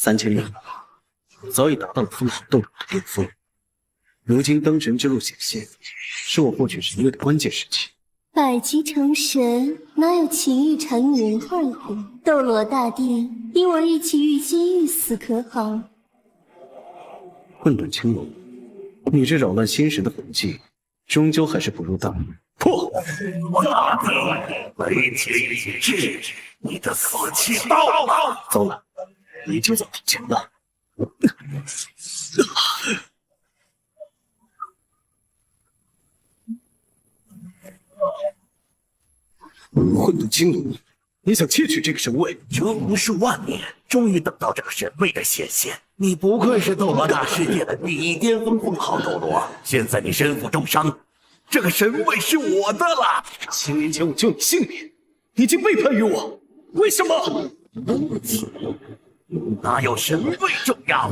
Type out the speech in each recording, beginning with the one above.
3000年了，早已达到了封号斗罗的巅峰。如今灯神之路显现，是我获取神位的关键时期。百级成神，哪有情欲缠女人快活？斗罗大帝，因我一起欲仙欲死，可好？混沌青龙，你这扰乱心神的魂技，终究还是不入大门。破！大帝，雷劫已至，你的死期到了。糟了，你就在提前了。混沌青龙，你想窃取这个神位？这无数万年，终于等到这个神位的显现。你不愧是斗罗大世界的第一巅峰封号斗罗，现在你身负重伤，这个神位是我的了。7年前我救你性命，你竟背叛于我，为什么？哪有神位重要？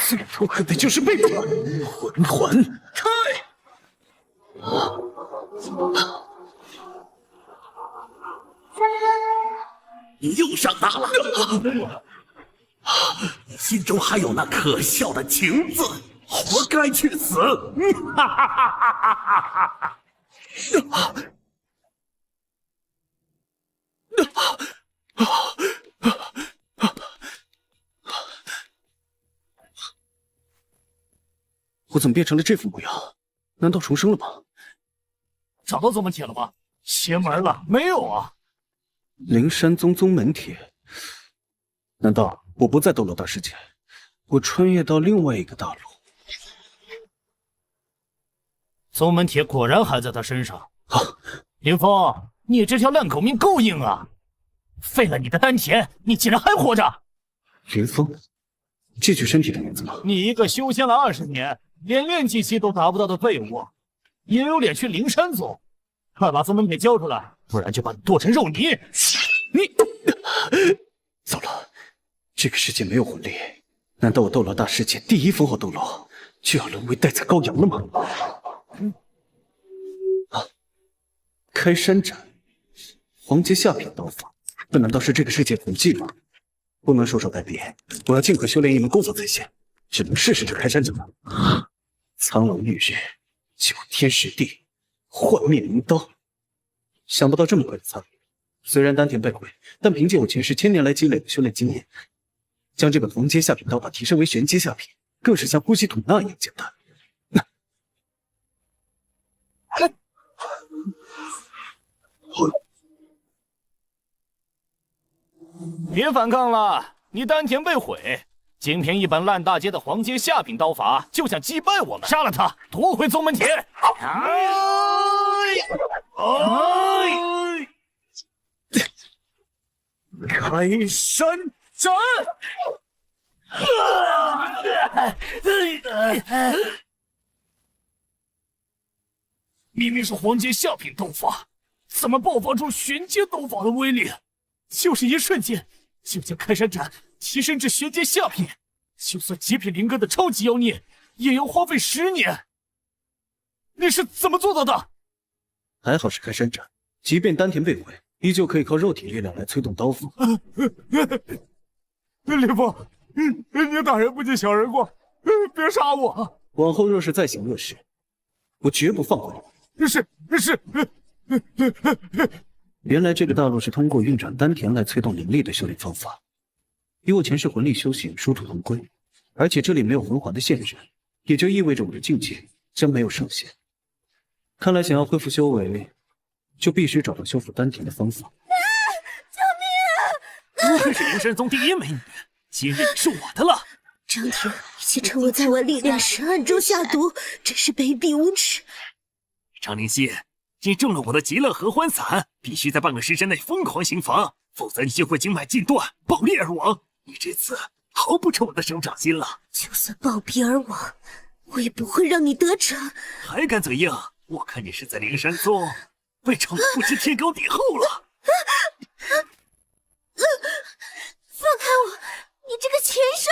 最痛恨的就是背叛！魂环开！你又上当了！你心中还有那可笑的情字，活该去死！我怎么变成了这副模样？难道重生了吗？找到宗门帖了吗？邪门了，没有啊！灵山宗宗门帖？难道我不在斗罗大世界？我穿越到另外一个大陆？宗门帖果然还在他身上。林峰，你这条烂狗命够硬啊！废了你的丹田，你竟然还活着！林峰，这具身体的名字吗？你一个修仙了20年，连炼气期都达不到的废物，也有脸去灵山宗？快把宗门帖交出来，不然就把你剁成肉泥！你糟了，这个世界没有魂力，难道我斗罗大世界第一封号斗罗就要沦为待宰羔羊了吗？开山斩，黄阶下品刀法，这难道是这个世界魂技吗？不能束手待毙，我要尽快修炼一门功法才行。只能试试这开山斩了。苍龙御日，九天十地，幻灭灵刀。想不到这么快就参与，虽然丹田被毁，但凭借我前世1000年来积累的修炼经验，将这本黄阶下品刀法提升为玄阶下品，更是像呼吸吐纳一样简单。别反抗了，你丹田被毁，仅凭一本烂大街的黄阶下品刀法就想击败我们？杀了他，夺回宗门帖！开山斩！明明是黄阶下品刀法，怎么爆发出玄阶刀法的威力？就是一瞬间，就将开山斩提升至玄阶下品，就算极品灵根的超级妖孽，也要花费10年。你是怎么做到的？还好是开山斩，即便丹田被毁，依旧可以靠肉体力量来催动刀锋。林峰，你大人不计小人过，别杀我！往后若是再行恶事，我绝不放过你。是。原来这个大陆是通过运转丹田来催动灵力的修炼方法，与我前世魂力修行殊途同归。而且这里没有魂环的限制，也就意味着我的境界将没有上限。看来想要恢复修为，就必须找到修复丹田的方法。不愧是灵山宗第一美女，今日是我的了。张天已经趁我在玩力量时暗中下毒，真是卑鄙无耻！张灵溪，你中了我的极乐合欢散，必须在半个时辰内疯狂行房，否则你就会经脉尽断，爆裂而亡。你这次毫不臭我的手掌心了。就算暴毙而亡，我也不会让你得逞。还敢嘴硬？我看你是在灵山宗被宠得不知天高地厚了。放开我！你这个禽兽！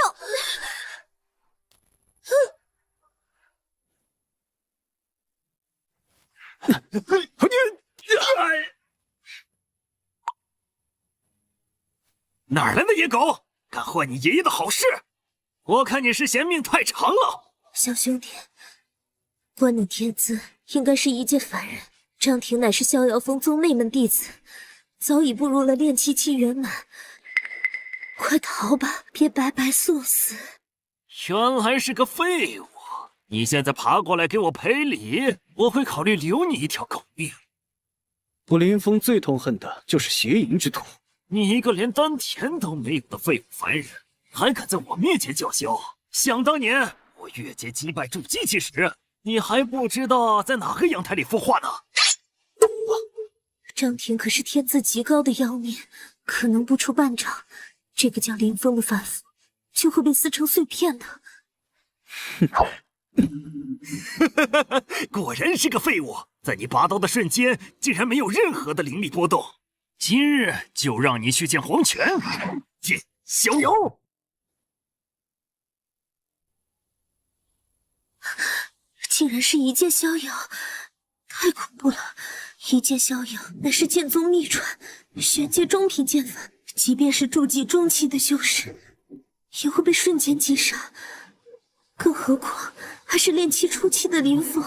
哪来的野狗，敢坏你爷爷的好事？我看你是嫌命太长了。小兄弟，观你天资，应该是一介凡人。张庭乃是逍遥峰宗内门弟子，早已步入了炼气期圆满。快逃吧，别白白送死。原来是个废物！你现在爬过来给我赔礼，我会考虑留你一条狗命。我林云峰最痛恨的就是邪淫之徒。你一个连丹田都没有的废物凡人，还敢在我面前叫嚣？想当年我越阶击败筑基期时，你还不知道在哪个阳台里孵化呢。张庭可是天资极高的妖孽，可能不出半掌，这个叫林峰的凡夫就会被撕成碎片的。果然是个废物，在你拔刀的瞬间，竟然没有任何的灵力波动。今日就让你去见黄泉，见逍遥。竟然是一介逍遥，太恐怖了！一介逍遥乃是剑宗秘传，玄阶中品剑法，即便是筑基中期的修士，也会被瞬间击杀。更何况还是炼气初期的林峰。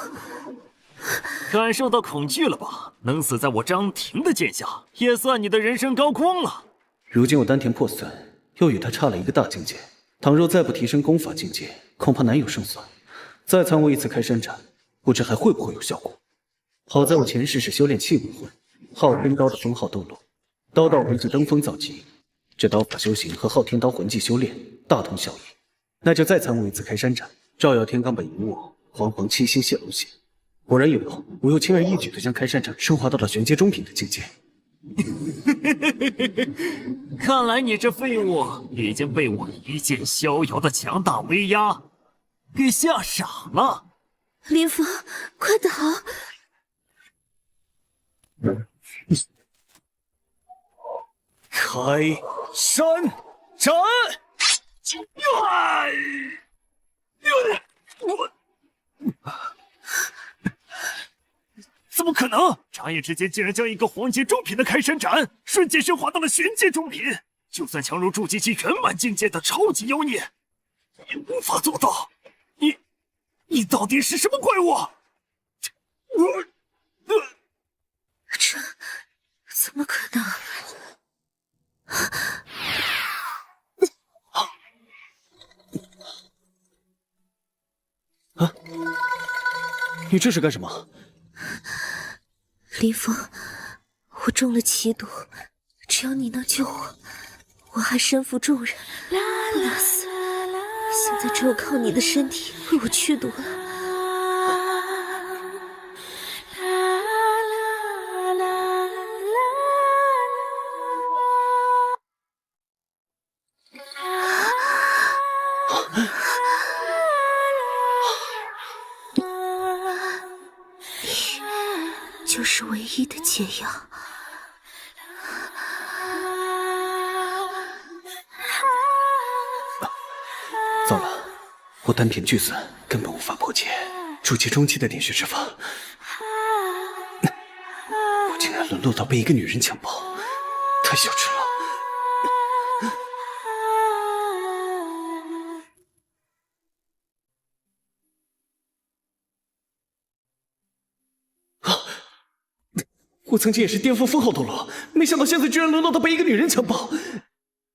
感受到恐惧了吧？能死在我张庭的剑下，也算你的人生高光了。如今我丹田破损，又与他差了一个大境界。倘若再不提升功法境界，恐怕难有胜算。再参悟一次开山斩，不知还会不会有效果。好在我前世是修炼气武魂，昊天刀的封号斗罗，刀道魂技登峰造极，这刀法修行和昊天刀魂技修炼大同小异。那就再参悟一次开山斩，照耀天罡本引我，煌煌七星现龙血。果然有用，我又轻而易举地将开山斩升华到了玄阶中品的境界。看来你这废物已经被我一剑逍遥的强大威压给吓傻了。林峰，快逃！开山斩！怎么可能？眨眼之间竟然将一个黄阶中品的开山斩瞬间升华到了玄阶中品，就算强如筑基期圆满境界的超级妖孽也无法做到。你到底是什么怪物？这怎么可能？啊！你这是干什么？林峰，我中了奇毒，只要你能救我，我还身负重任，不能死。现在只有靠你的身体为我驱毒了。就是唯一的解药。糟了，我丹田巨损，根本无法破解筑基中期的点穴之法。我竟然沦落到被一个女人强暴，太羞耻了。我曾经也是巅峰封号斗罗，没想到现在居然沦落到被一个女人强暴，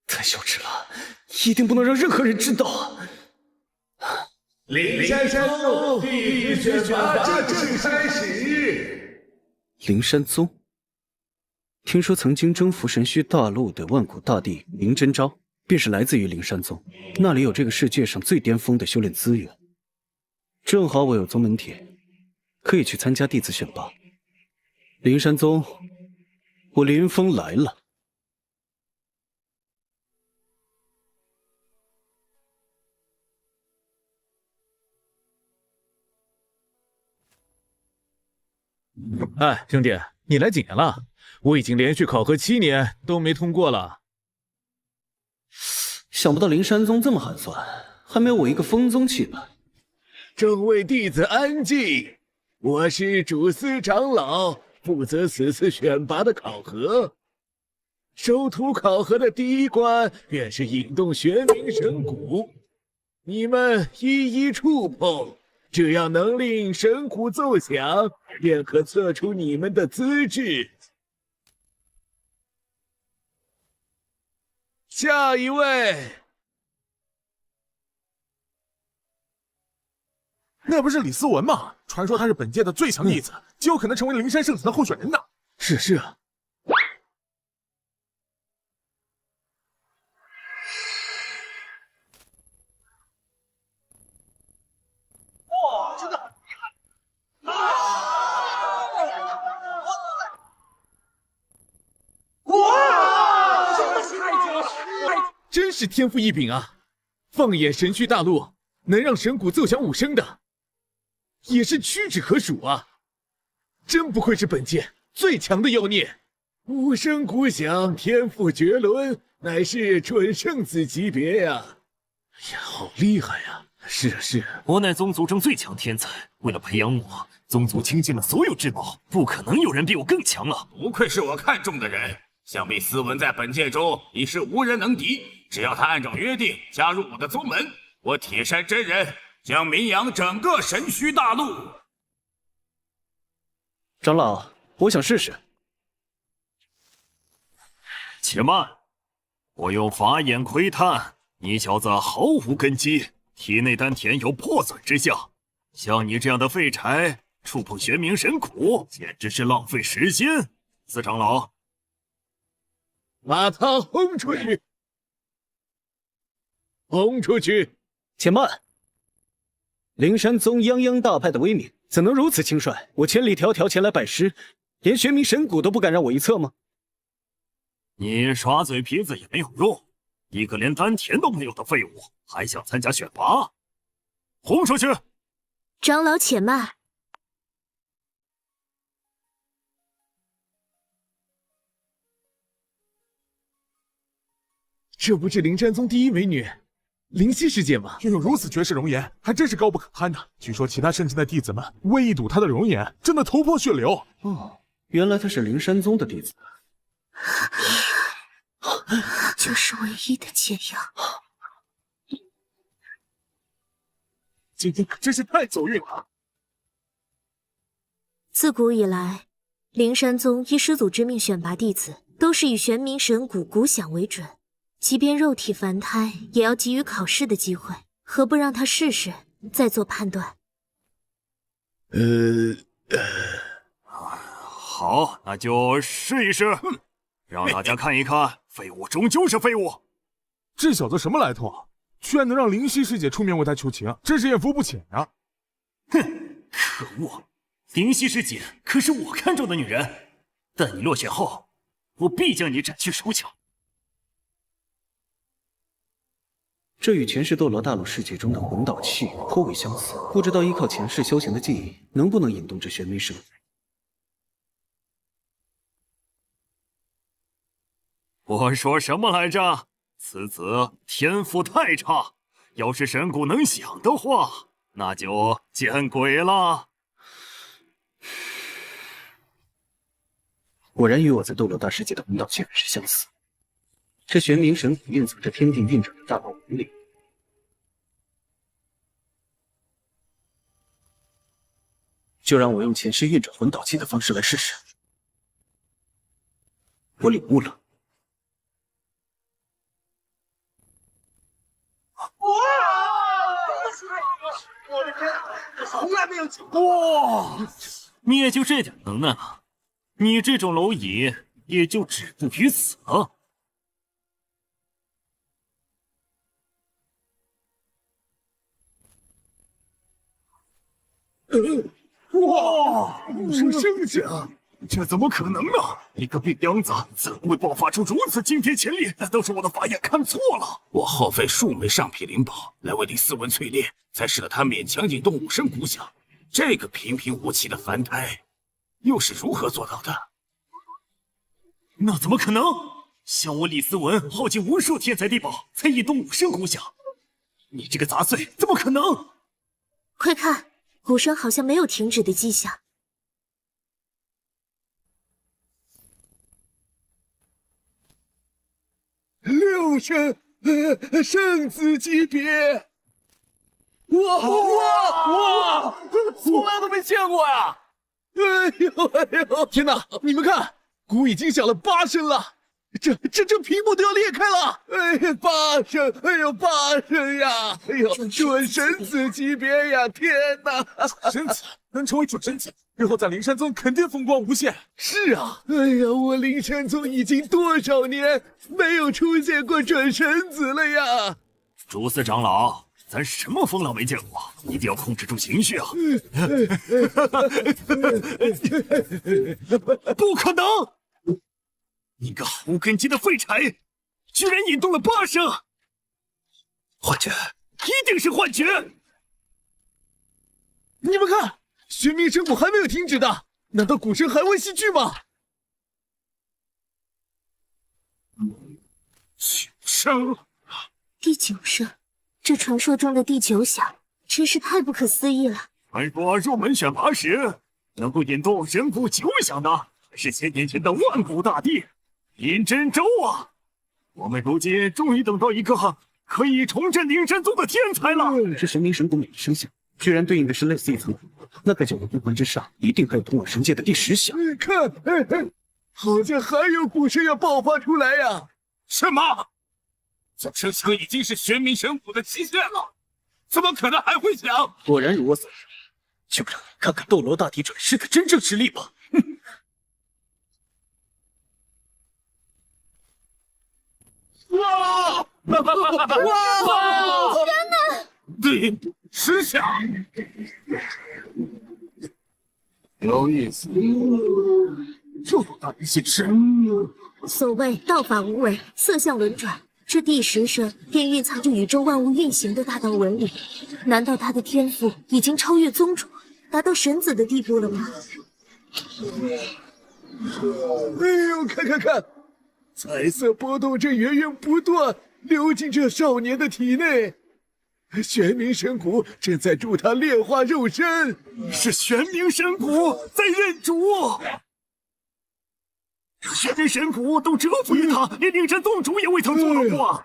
太羞耻了，一定不能让任何人知道。灵山宗弟子选拔正式开始。灵山宗，听说曾经征服神虚大陆的万古大帝林真昭，便是来自于灵山宗，那里有这个世界上最巅峰的修炼资源。正好我有宗门帖，可以去参加弟子选拔。灵山宗，我林云峰来了。哎，兄弟，你来几年了？我已经连续考核7年都没通过了。想不到灵山宗这么寒酸，还没有我一个风宗气派。众位弟子安静，我是主司长老，负责此次选拔的考核。首图考核的第一关便是引动玄冥神骨，你们一一触碰，这样能令神骨奏响，便可测出你们的资质。下一位。那不是李斯文吗？传说他是本届的最强弟子，极有可能成为灵山圣子的候选人呢。是啊。哇，真的很厉害！哇，真的是太绝了！真是天赋异禀啊！放眼神虚大陆，能让神鼓奏响5声的，也是屈指可数啊！真不愧是本届最强的妖孽，5声鼓响，天赋绝伦，乃是准圣子级别呀！哎呀，好厉害呀！是啊，是啊，我乃宗族中最强天才，为了培养我，宗族倾尽了所有至宝，不可能有人比我更强了。不愧是我看中的人，想必斯文在本届中已是无人能敌。只要他按照约定加入我的宗门，我铁山真人将名扬整个神虚大陆。长老，我想试试。且慢，我用法眼窥探，你小子毫无根基，体内丹田有破损之象。像你这样的废柴，触碰玄冥神骨，简直是浪费时间。四长老，把他轰出去！轰出去！且慢！灵山宗泱泱大派的威名，怎能如此轻率？我千里迢迢前来拜师，连玄冥神骨都不敢让我一测吗？你耍嘴皮子也没有用，一个连丹田都没有的废物，还想参加选拔？轰出去！长老且慢。这不是灵山宗第一美女灵犀师姐吗？拥有如此绝世容颜，还真是高不可攀的。据说其他圣境的弟子们为一睹她的容颜，真的头破血流。哦，原来她是灵山宗的弟子。这是唯一的解药。今天可真是太走运了。自古以来，灵山宗依师祖之命选拔弟子，都是以玄冥神骨骨响为准。即便肉体凡胎，也要给予考试的机会。何不让他试试，再做判断？好，那就试一试，让大家看一看，废物终究是废物。这小子什么来头啊？居然能让灵犀师姐出面为他求情，真是艳福不浅啊！哼，可恶！灵犀师姐可是我看中的女人，待你落选后，我必将你斩去手脚。这与前世斗罗大陆世界中的魂导器颇为相似，不知道依靠前世修行的记忆，能不能引动这玄冥神？我说什么来着？此子天赋太差，要是神骨能响的话，那就见鬼了。果然与我在斗罗大世界的魂导器很是相似。这玄冥神骨蕴藏着天地运转的大道纹理，就让我用前世运转魂导器的方式来试试。我领悟了。我的天，我从来没有见过！哇，你也就这点能耐了，你这种蝼蚁也就止步于此了。哇，5声圣甲，这怎么可能呢？一个病秧子怎会爆发出如此惊天潜力？难道是我的法眼看错了？我耗费数枚上品灵宝来为李思文淬炼，才使得他勉强引动5声鼓响。这个平平无奇的凡胎，又是如何做到的？那怎么可能？像我李思文耗尽无数天才地宝，才引动5声鼓响。你这个杂碎，怎么可能？快看，鼓声好像没有停止的迹象。又升圣子级别！哇！从来都没见过呀！哎呦！天哪，你们看，鼓已经响了8声了，这屏幕都要裂开了！哎呀，8声！哎呦，8声呀！哎呦，准神子级别呀！天哪！神子能成为准神子，日后在灵山宗肯定风光无限。是啊，哎呀，我灵山宗已经多少年没有出现过准神子了呀！朱四长老，咱什么风浪没见过，一定要控制住情绪啊！不可能！你个无根筋的废柴，居然引动了8声！幻觉，一定是幻觉！你们看，玄冥神鼓还没有停止的，难道鼓声还未息句吗9声，第9声，这传说中的第9响，真是太不可思议了。传说入门选拔时，能够引动神鼓9响的，是1000年前的万古大帝林真周啊！我们如今终于等到一个可以重振灵山宗的天才了。这神明神鼓每一声响，居然对应的是类似一层，那在9个灵魂之上，一定还有通往神界的第10响。看，好像还有鼓声要爆发出来呀！什么？9声响已经是玄冥神鼓的极限了，怎么可能还会响？果然如我所说，就让你看看斗罗大帝转世的真正实力吧！哼！哇！第10响，有意思，这多大的形式？所谓道法无为，色相轮转，这第10声便蕴藏着宇宙万物运行的大道纹理。难道他的天赋已经超越宗主，达到神子的地步了吗？哎呦，看，彩色波动正源源不断流进这少年的体内，玄冥神鼓正在助他炼化肉身，是玄冥神鼓在认主。玄冥神鼓都折服于他，连灵山宗主也未曾做到过。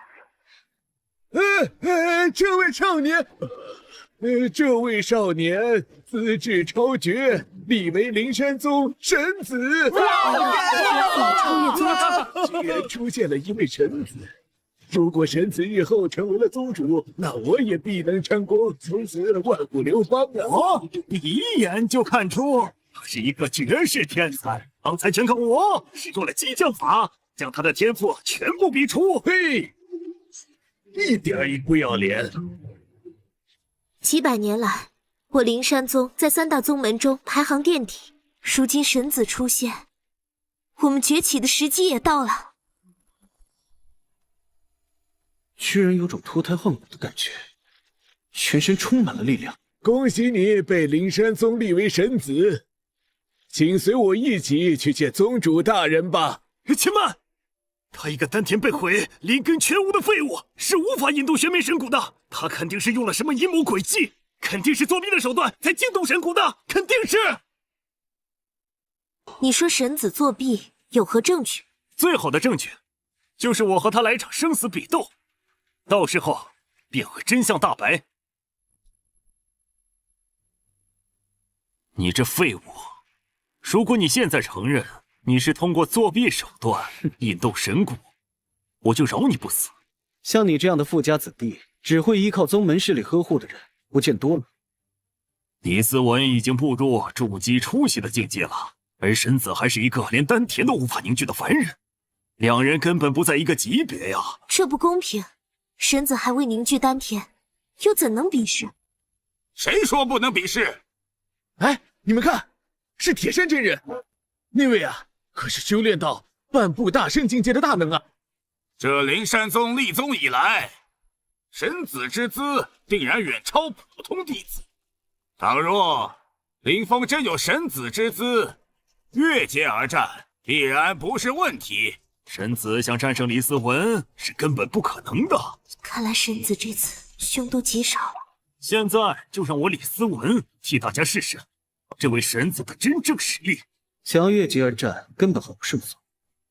这位少年资质超绝，立为灵山宗神子。超越宗主，居然出现了一位神子。如果神子日后成为了宗主，那我也必能成功，从此万古流芳啊！你一眼就看出他是一个绝世天才。刚才全靠我使用了激将法，将他的天赋全部逼出。嘿，一点也不要脸！几百年来，我灵山宗在3大宗门中排行垫底。如今神子出现，我们崛起的时机也到了。居然有种脱胎换骨的感觉，全身充满了力量。恭喜你被灵山宗立为神子，请随我一起去见宗主大人吧。且慢，他一个丹田被毁、灵根全无的废物，是无法引动玄冥神鼓的。他肯定是用了什么阴谋诡计，肯定是作弊的手段才惊动神鼓的，肯定是。你说神子作弊有何证据？最好的证据，就是我和他来场生死比斗，到时候便会真相大白。你这废物，如果你现在承认你是通过作弊手段引动神鼓，我就饶你不死。像你这样的富家子弟，只会依靠宗门势力呵护的人，不见多了。李思文已经步入筑基初期的境界了，而神子还是一个连丹田都无法凝聚的凡人，两人根本不在一个级别呀！这不公平，神子还未凝聚丹田，又怎能比试？谁说不能比试？哎，你们看，是铁山真人，那位啊，可是修炼到半步大圣境界的大能啊！这灵山宗立宗以来，神子之资定然远超普通弟子。倘若林峰真有神子之资，越阶而战必然不是问题。神子想战胜李思文是根本不可能的。看来神子这次凶都极少了。现在就让我李思文替大家试试这位神子的真正实力。想要越级而战，根本毫不胜算。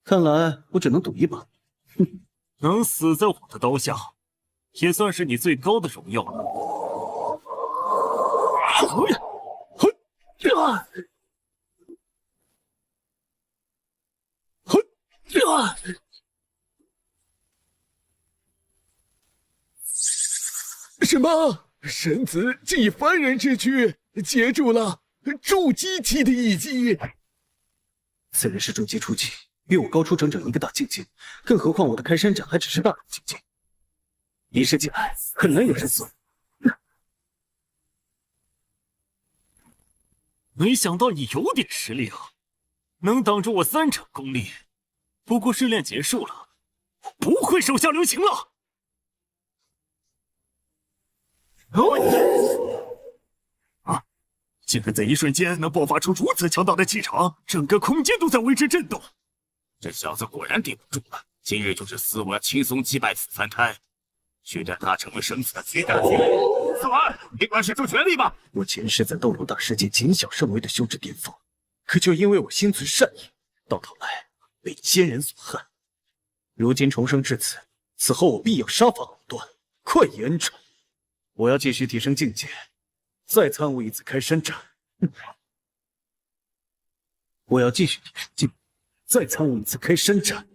看来我只能赌一把。哼，能死在我的刀下，也算是你最高的荣耀了。什么？神子竟以凡人之躯接住了筑基期的一击？此人是筑基初期，比我高出整整1个大境界，更何况我的开山斩还只是大境界，一世界很难有人死。没想到你有点实力啊，能挡住我3成功力。不过试炼结束了，我不会手下留情了。竟然在一瞬间能爆发出如此强大的气场，整个空间都在为之震动。这小子果然顶不住了，今日就是死我轻松击败此凡胎，取代他成为生子的最大机会。死完，你管使出全力吧！我前世在斗罗大世界谨小慎微的修至巅峰，可就因为我心存善意，到头来被奸人所害。如今重生至此，此后我必要杀伐果断，快意恩仇。我要继续提升境界，再参悟一次开山斩。我要继续提升境界，再参悟一次开山斩。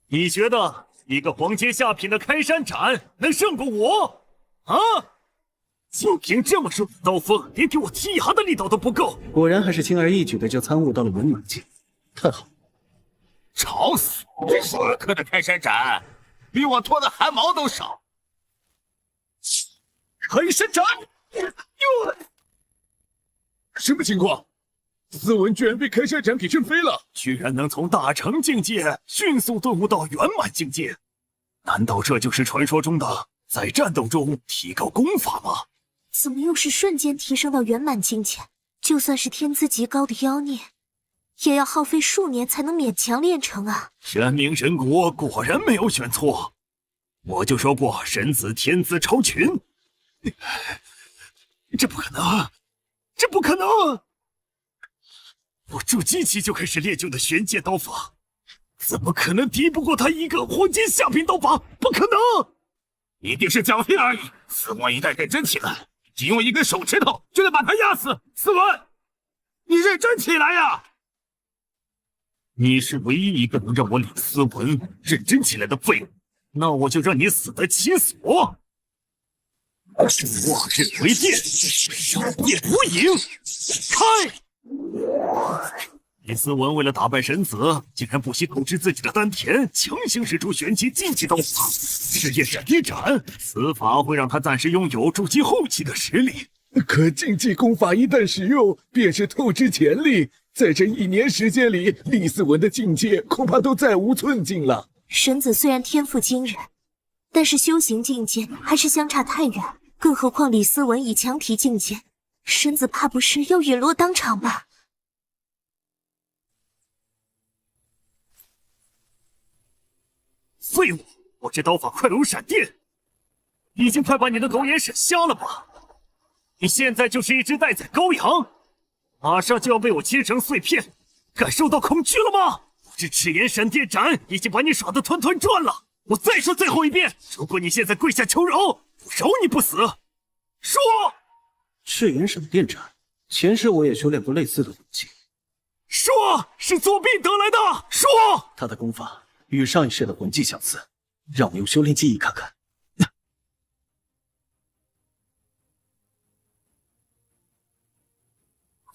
你觉得一个黄阶下品的开山斩能胜过我？啊！就凭这么弱的刀锋，连给我剔牙的力道都不够。果然还是轻而易举的就参悟到了文满境，太好了！吵死！这12颗的开山斩，比我脱的汗毛都少。开山斩！什么情况？斯文居然被开山斩给震飞了，居然能从大成境界迅速顿悟到圆满境界，难道这就是传说中的在战斗中提高功法吗？怎么又是瞬间提升到圆满境界？就算是天资极高的妖孽，也要耗费数年才能勉强练成啊！神明神国果然没有选错，我就说过神子天资超群，这不可能，这不可能！我筑基期就开始练就的玄阶刀法，怎么可能敌不过他一个黄阶下品刀法？不可能！一定是侥幸而已。斯文一旦认真起来，只用一根手指头就能把他压死。斯文，你认真起来呀！你是唯一一个能让我李斯文认真起来的废物，那我就让你死得其所！望日为殿，小殿无影，开！李斯文为了打败神子，竟然不惜透支自己的丹田，强行使出玄阶禁忌刀法赤焰闪电斩。此法会让他暂时拥有筑基后期的实力，可禁忌功法一旦使用，便是透支潜力。在这1年时间里，李斯文的境界恐怕都再无寸进了。神子虽然天赋惊人，但是修行境界还是相差太远。更何况李斯文已强提境界，神子怕不是要陨落当场吧？废物！我这刀法快如闪电，已经快把你的狗眼闪瞎了吧？你现在就是一只待宰羔羊，马上就要被我切成碎片，感受到恐惧了吗？我这赤炎闪电斩已经把你耍得团团转了。我再说最后一遍，如果你现在跪下求饶，我饶你不死。说！赤炎闪电斩，前世我也修炼过类似的武技。说是作弊得来的。说他的功法与上一世的魂技相似，让我用修炼记忆看看。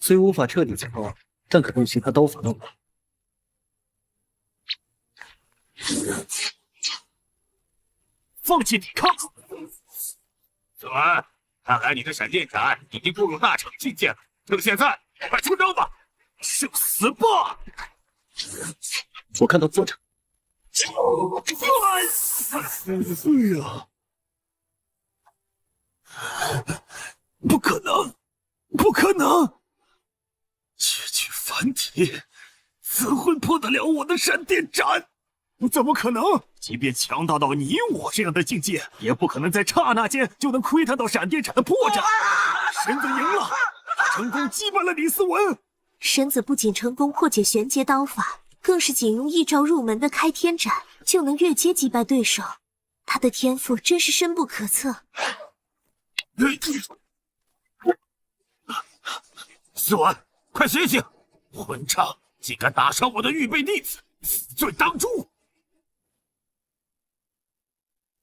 虽无法彻底解放，但可洞悉他刀法弄法。放弃抵抗！子文，看来你的闪电斩已经步入大成境界了。趁现在，快出招吧！受死吧！我看到作者。哎呀！不可能！不可能！区区凡体，怎会破得了我的闪电斩？怎么可能？即便强大到你我这样的境界，也不可能在刹那间就能窥探到闪电斩的破绽。神子赢了，成功击败了李思文。神子不仅成功破解玄阶刀法，更是仅用一招入门的开天斩就能越阶击败对手。他的天赋真是深不可测。思文，快醒醒！混账，竟敢打伤我的预备弟子，死罪当诛！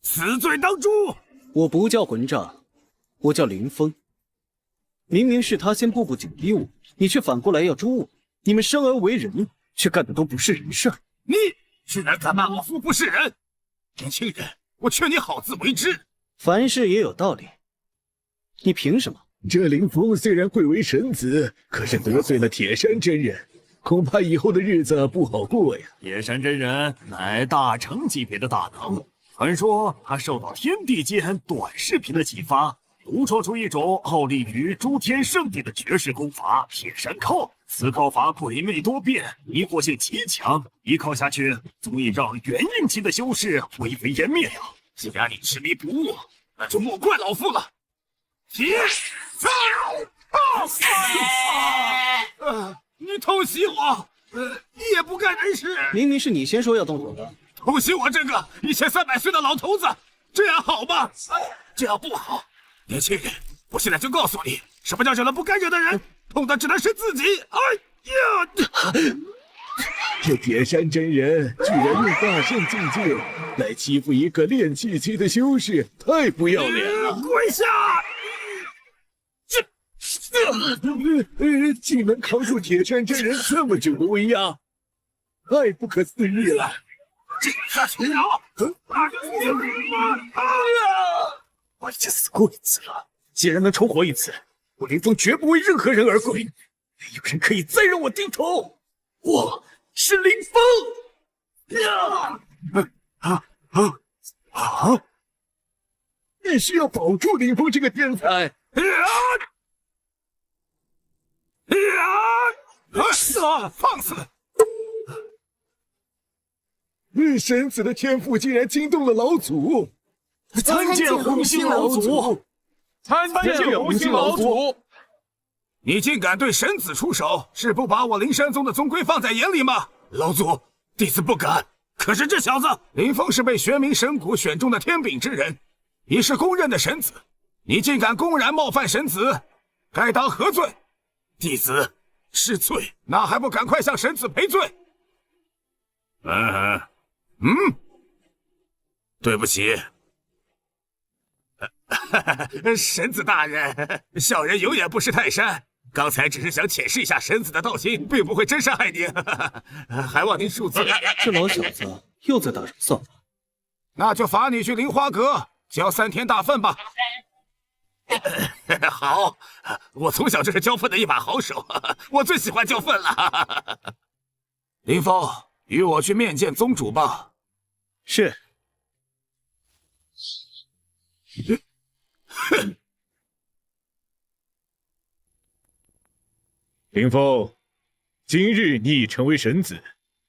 死罪当诛！我不叫混账，我叫林峰。明明是他先步步紧逼我，你却反过来要诛我。你们生而为人，却干的都不是人事。你居然敢骂我夫不是人！年轻人，我劝你好自为之。凡事也有道理，你凭什么？这林峰虽然贵为神子，可是得罪了铁山真人，恐怕以后的日子不好过呀。铁山真人乃大成级别的大能，传说他受到天地间短视频的启发，独创出一种傲立于诸天圣地的绝世功法——铁山靠。此靠法鬼魅多变，迷惑性极强，一靠下去足以让元婴期的修士灰飞烟灭呀！既然你执迷不悟，那就莫怪老夫了。铁山你偷袭我，你也不干人事。明明是你先说要动手的。偷袭我这个1300岁的老头子，这样好吗？这样不好。年轻人，我现在就告诉你，什么叫惹了不该惹的人，痛的只能是自己。哎呀！这铁山真人居然用大圣境界来欺负一个炼气期的修士，太不要脸了！跪下！竟能扛住铁山真人这么久的威压，太不可思议了！这下去了！我已经死过一次了，既然能重活一次，我林峰绝不为任何人而跪。没有人可以再让我低头。我是林峰！必须要保住林峰这个天才！放肆！神子的天赋竟然惊动了老祖！参见红星老祖！参见红星老祖！你竟敢对神子出手，是不把我灵山宗的宗规放在眼里吗？老祖，弟子不敢。可是这小子林峰是被玄冥神谷选中的天禀之人，已是公认的神子，你竟敢公然冒犯神子，该当何罪？弟子失罪，那还不赶快向神子赔罪？对不起。神子大人，小人有眼不识泰山，刚才只是想浅试一下神子的道行，并不会真伤害您，还望您恕罪。这老小子又在打什么算盘？那就罚你去灵花阁交3天大粪吧。好，我从小就是交粪的一把好手，我最喜欢交粪了。林峰，与我去面见宗主吧。是。林峰，今日你已成为神子，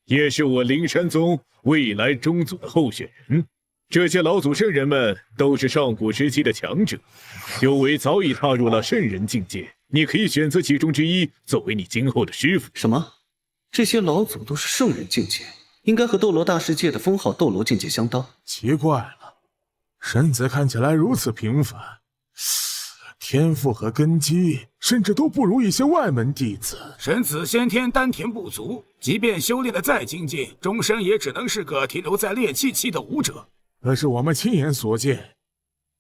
也是我灵山宗未来宗祖的候选人。这些老祖圣人们都是上古时期的强者，修为早已踏入了圣人境界。你可以选择其中之一作为你今后的师傅。什么？这些老祖都是圣人境界，应该和斗罗大世界的封号斗罗境界相当。奇怪了，神子看起来如此平凡，天赋和根基甚至都不如一些外门弟子。神子先天丹田不足，即便修炼的再精进，终身也只能是个停留在炼气期的武者。可是我们亲眼所见，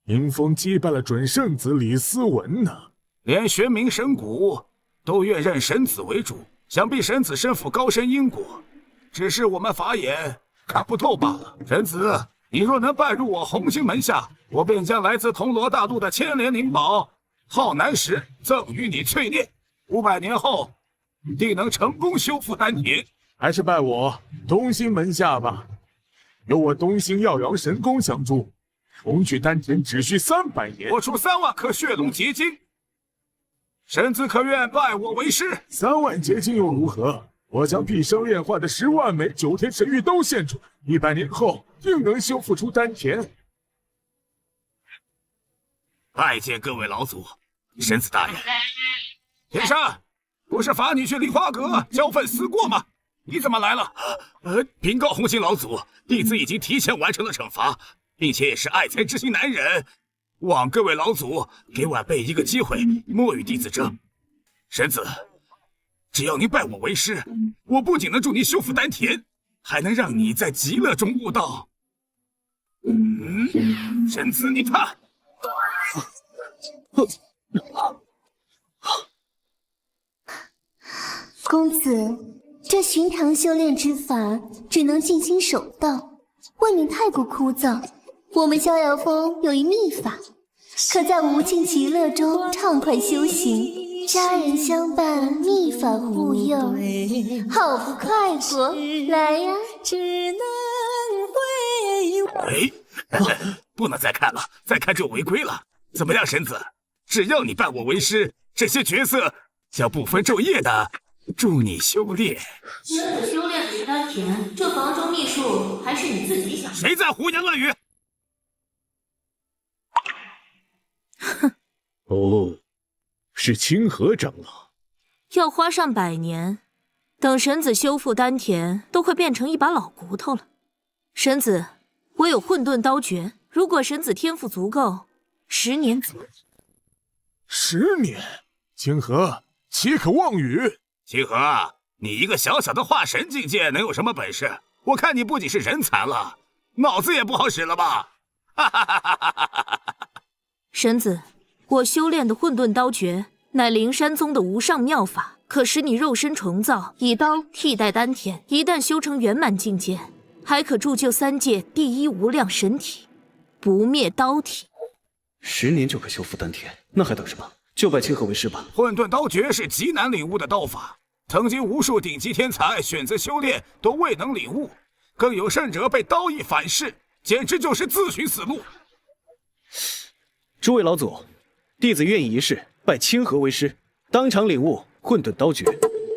林峰击败了准圣子李思文呢。连玄冥神谷都愿认神子为主，想必神子身负高深因果，只是我们法眼看不透罢了。神子，你若能拜入我红星门下，我便将来自铜锣大陆的千年灵宝浩南石赠予你淬炼，500年后定能成功修复丹田。还是拜我东星门下吧，有我东星耀阳神功相助，重聚丹田只需300年。我出3万颗血龙结晶，神子可愿拜我为师？ 3万结晶又如何？我将毕生炼化的10万枚9天神玉都献出，100年后定能修复出丹田。拜见各位老祖，神子大人。天山，不是罚你去梨花阁交份思过吗？你怎么来了？禀告红星老祖，弟子已经提前完成了惩罚，并且也是爱才之心难忍，望各位老祖给晚辈一个机会，莫与弟子争。神子，只要你拜我为师，我不仅能助你修复丹田，还能让你在极乐中悟道。神子，你看。公子，这寻常修炼之法只能静心守道，未免太过枯燥。我们逍遥峰有一秘法，可在无尽极乐中畅快修行，家人相伴，秘法护佑，好不快活！来呀！不能再看了，再看就违规了。怎么样，神子？只要你拜我为师，这些角色将不分昼夜的助你修炼。孙子修炼的是丹田，这房中秘术还是你自己想。谁在胡言乱语？哼，哦，是清河长老。要花上100年，等神子修复丹田，都快变成一把老骨头了。神子，我有混沌刀诀，如果神子天赋足够，10年左右。10年？清河，岂可妄语！清河，你一个小小的化神境界，能有什么本事？我看你不仅是人残了，脑子也不好使了吧？哈哈哈哈哈哈！神子，我修炼的混沌刀诀乃灵山宗的无上妙法，可使你肉身重造，以刀替代丹田。一旦修成圆满境界，还可铸就3界第一无量神体，不灭刀体。10年就可修复丹田，那还等什么？就拜清河为师吧。混沌刀诀是极难领悟的刀法，曾经无数顶级天才选择修炼都未能领悟，更有甚者被刀意反噬，简直就是自寻死路。诸位老祖，弟子愿意一试，拜清河为师，当场领悟混沌刀诀。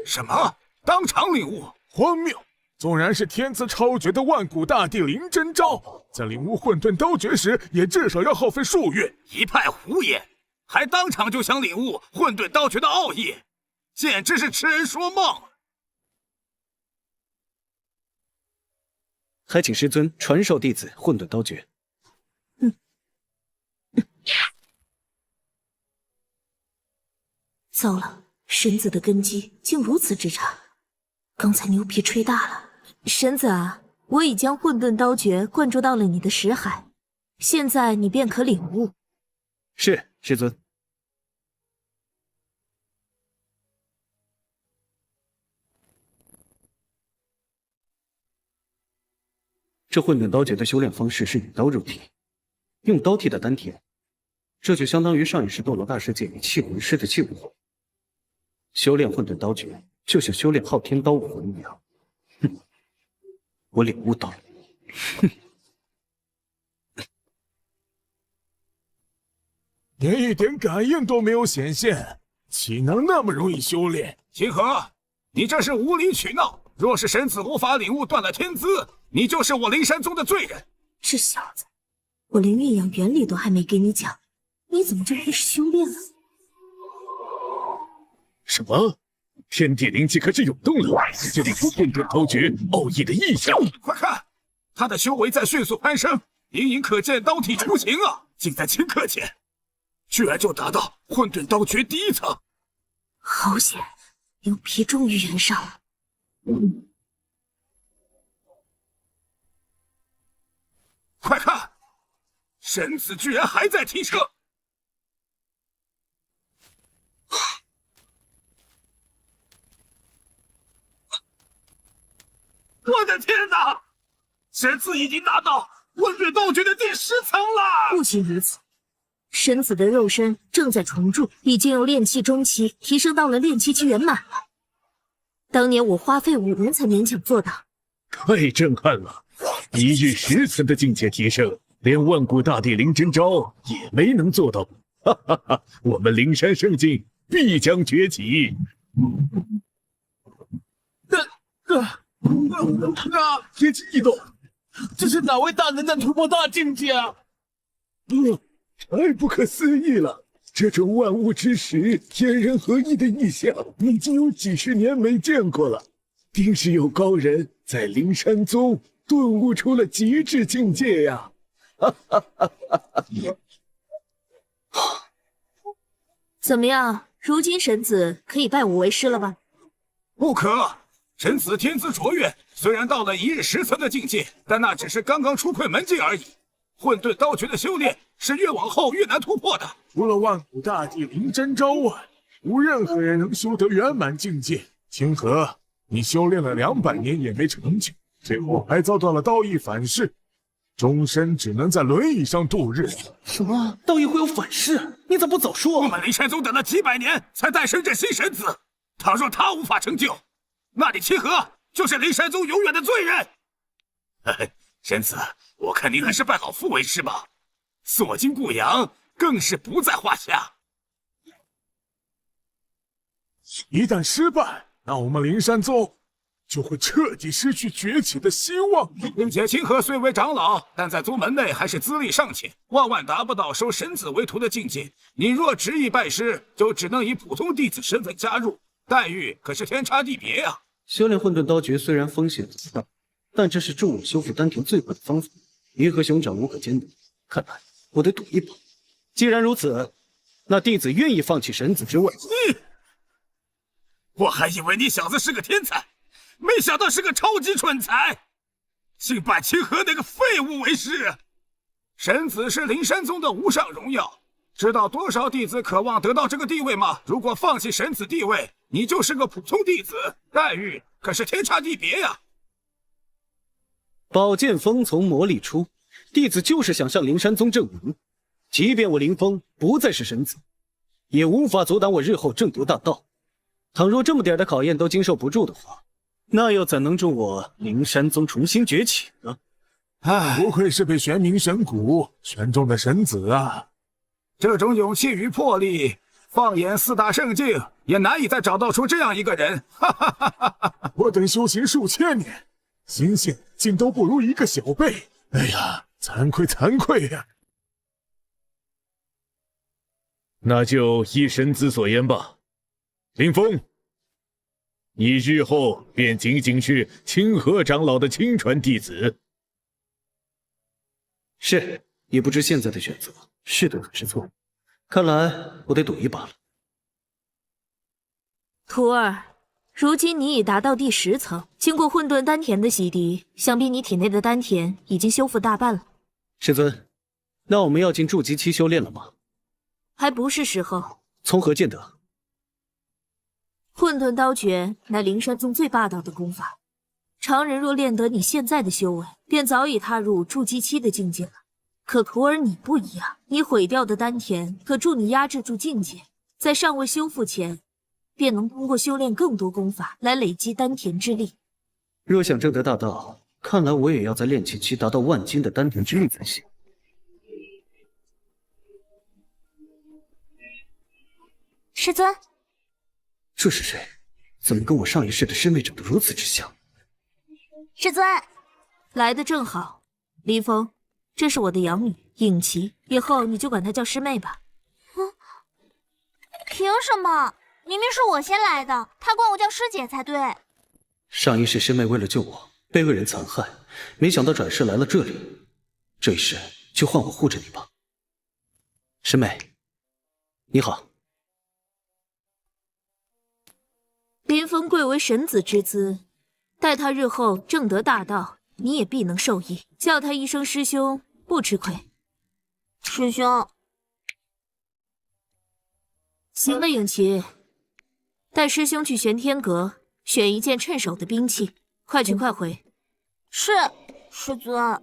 什么？当场领悟？荒谬！纵然是天资超绝的万古大帝林真昭，在领悟混沌刀诀时，也至少要耗费数月。一派胡言！还当场就想领悟混沌刀诀的奥义，简直是痴人说梦。还请师尊传授弟子混沌刀诀。糟了，神子的根基竟如此之差，刚才牛皮吹大了。神子啊，我已将混沌刀诀灌注到了你的识海，现在你便可领悟。是，师尊。这混沌刀诀的修炼方式是以刀入体，用刀替代丹田，这就相当于上一世斗罗大世界与气魂师的气武魂。修炼混沌刀诀，就像修炼昊天刀武魂一样。哼，我领悟到了。哼，连一点感应都没有显现，岂能那么容易修炼？清河，你这是无理取闹！若是神子无法领悟，断了天资，你就是我灵山宗的罪人。这小子，我连运养原理都还没给你讲，你怎么就开始修炼了？什么？天地灵气开始涌动了，这里混沌刀诀奥义的异象。快看，他的修为在迅速攀升，隐隐可见刀体雏形啊！竟在顷刻间，居然就达到混沌刀诀第1层。好险，牛皮终于圆上了。快看，神子居然还在提升！我的天哪！神子已经达到混沌刀诀的第10层了！不仅如此，神子的肉身正在重铸，已经由炼气中期提升到了炼气期圆满。当年我花费5年才勉强做到，太震撼了！1日10层的境界提升，连万古大帝林真昭也没能做到。哈哈哈！我们灵山圣境必将崛起。天机异动，这是哪位大能在突破大境界啊？太不可思议了！这种万物之始、天人合一的异象，已经有几十年没见过了。定是有高人在灵山宗顿悟出了极致境界呀！怎么样？如今神子可以拜我为师了吧？不可！神子天资卓越，虽然到了一日10层的境界，但那只是刚刚出窥门径而已。混沌刀诀的修炼是越往后越难突破的。除了万古大帝林真昭外，无任何人能修得圆满境界。清河，你修炼了200年也没成就，最后还遭到了道义反噬，终身只能在轮椅上度日。什么？道义会有反噬？你怎么不早说？我们灵山宗等了几百年才诞生这新神子，倘若他无法成就，那你清河就是灵山宗永远的罪人。神子，我看您还是拜老夫为师吧。锁金固阳更是不在话下。一旦失败，那我们灵山宗就会彻底失去崛起的希望。姐清河虽为长老，但在宗门内还是资历尚浅，万万达不到收神子为徒的境界。你若执意拜师，就只能以普通弟子身份加入，待遇可是天差地别呀。修炼混沌刀诀虽然风险极大，但这是助我修复丹田最快的方法，鱼和熊掌无可兼得。看来我得赌一把。既然如此，那弟子愿意放弃神子之位。我还以为你小子是个天才，没想到是个超级蠢材，竟拜清河那个废物为师。神子是灵山宗的无上荣耀，知道多少弟子渴望得到这个地位吗？如果放弃神子地位，你就是个普通弟子，待遇可是天差地别呀。宝剑锋从磨砺出，弟子就是想向灵山宗证明，即便我林峰不再是神子，也无法阻挡我日后正得大道。倘若这么点的考验都经受不住的话，那又怎能助我灵山宗重新崛起呢？不愧是被玄冥神谷选中的神子啊！这种勇气与魄力，放眼4大圣境也难以再找到出这样一个人。我等修行数千年，心性竟都不如一个小辈。哎呀，惭愧惭愧呀！那就依神子所言吧。林峰，你日后便仅仅是清河长老的亲传弟子。是，也不知现在的选择是对还是错，看来我得赌一把了。徒儿，如今你已达到第10层，经过混沌丹田的洗涤，想必你体内的丹田已经修复大半了。师尊，那我们要进筑基期修炼了吗？还不是时候。从何见得？混沌刀诀乃灵山宗最霸道的功法，常人若练得你现在的修为，便早已踏入筑基期的境界了。可徒儿你不一样，你毁掉的丹田可助你压制住境界，在尚未修复前，便能通过修炼更多功法来累积丹田之力。若想证得大道，看来我也要在炼气期达到万斤的丹田之力才行。师尊，这是谁？怎么跟我上一世的师妹长得如此之像？师尊，来得正好。林峰，这是我的养女尹琪，以后你就管她叫师妹吧。凭什么？明明是我先来的，她管我叫师姐才对。上一世师妹为了救我，被恶人残害，没想到转世来了这里。这一世就换我护着你吧。师妹，你好。林峰贵为神子之资，待他日后正得大道，你也必能受益。叫他一声师兄，不吃亏。师兄，行了，影琪，带师兄去玄天阁选一件趁手的兵器，快去快回。是，师尊。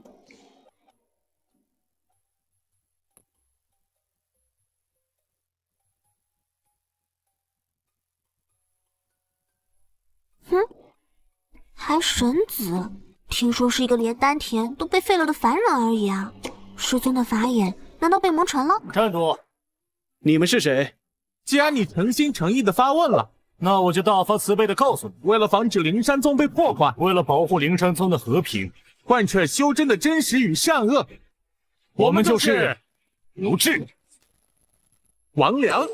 还神子，听说是一个连丹田都被废了的凡人而已啊！师尊的法眼难道被蒙尘了？站住！你们是谁？既然你诚心诚意的发问了，那我就大发慈悲的告诉你，为了防止灵山宗被破坏，为了保护灵山宗的和平，贯彻修真的真实与善恶，我们就是刘志、王良。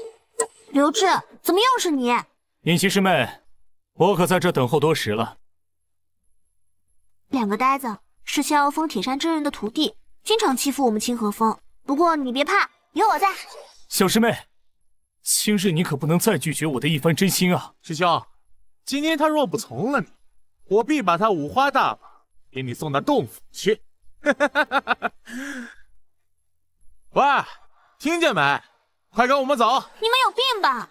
刘志，怎么又是你？尹琪师妹，我可在这等候多时了。两个呆子是逍遥峰铁山真人的徒弟，经常欺负我们清河峰。不过你别怕，有我在。小师妹，今日你可不能再拒绝我的一番真心啊！师兄，今天他若不从了你，我必把他五花大绑，给你送到洞府去。喂，听见没？快跟我们走！你们有病吧？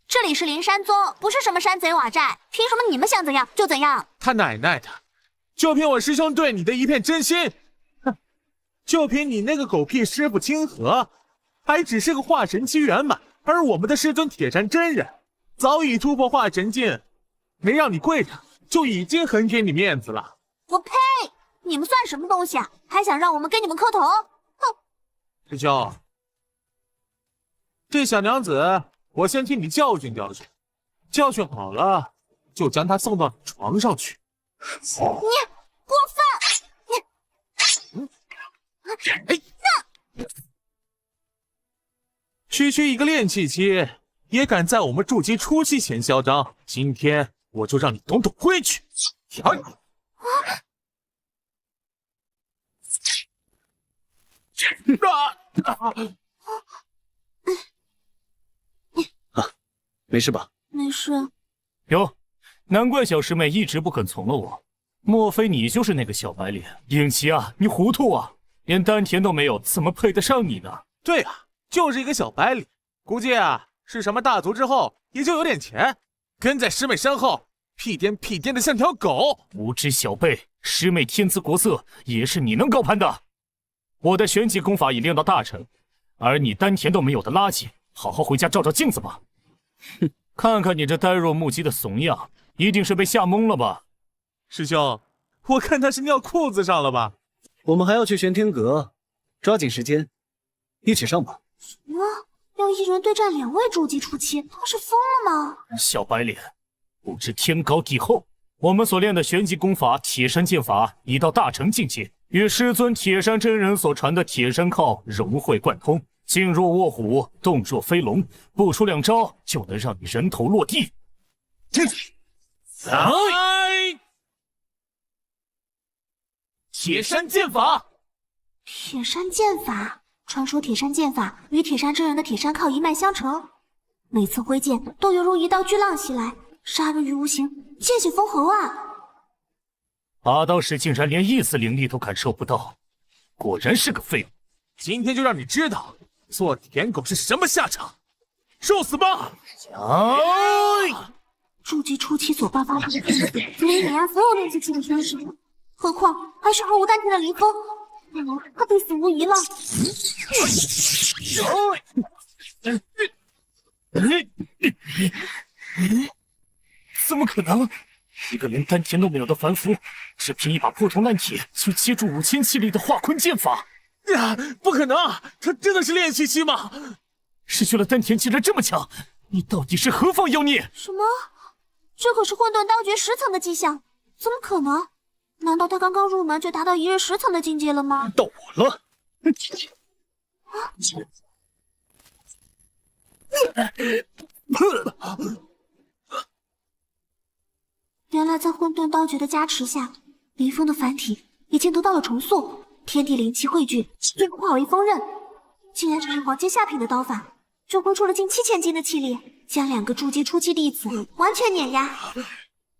这里是灵山宗，不是什么山贼瓦寨，凭什么你们想怎样就怎样？他奶奶的！就凭我师兄对你的一片真心，哼！就凭你那个狗屁师傅清河，还只是个化神期圆满，而我们的师尊铁山真人早已突破化神境，没让你跪着，就已经很给你面子了。我呸！你们算什么东西啊？还想让我们给你们磕头？哼！师兄，这小娘子，我先替你教训教训，教训好了，就将她送到你床上去。你过分！哎，区一个炼气期，也敢在我们筑基初期前嚣张，今天我就让你懂懂规矩。没事吧？没事。哟，难怪小师妹一直不肯从了我，莫非你就是那个小白脸？尹琪啊，你糊涂啊！连丹田都没有，怎么配得上你呢？对啊，就是一个小白脸，估计啊是什么大族之后，也就有点钱，跟在师妹身后屁颠屁颠的像条狗。无知小辈，师妹天姿国色，也是你能高攀的。我的玄级功法已练到大成，而你丹田都没有的垃圾，好好回家照照镜子吧。哼，看看你这呆若木鸡的怂样，一定是被吓懵了吧？师兄，我看他是尿裤子上了吧？我们还要去玄天阁，抓紧时间，一起上吧。什么？要一人对战2位筑基初期，他是疯了吗？小白脸，不知天高地厚。我们所练的玄级功法铁山剑法已到大成境界，与师尊铁山真人所传的铁山靠融会贯通，静若卧虎，动若飞龙，不出2招就能让你人头落地。铁山剑法！铁山剑法，传说铁山剑法与铁山真人的铁山靠一脉相承，每次挥剑都犹如一道巨浪袭来，杀人于无形，见血封喉啊！拔刀时竟然连一丝灵力都感受不到，果然是个废物。今天就让你知道做舔狗是什么下场，受死吧！筑基初期所爆发出的天子，足以碾压所有炼气期的天使，何况还是毫无丹田的林峰，那么他必死无疑了。怎么可能？一个连丹田都没有的凡夫，只凭一把破铜烂铁就接住5000气力的化坤剑法？呀，不可能！他真的是炼气期吗？失去了丹田竟然这么强，你到底是何方妖孽？什么？这可是混沌刀诀10层的迹象，怎么可能？难道他刚刚入门就达到1日10层的境界了吗？到我了！原来在混沌刀诀的加持下，林峰的凡体已经得到了重塑，天地灵气汇聚，最后化为锋刃。竟然只是黄阶下品的刀法，就挥出了近7000斤的气力，将2个筑基初期弟子完全碾压。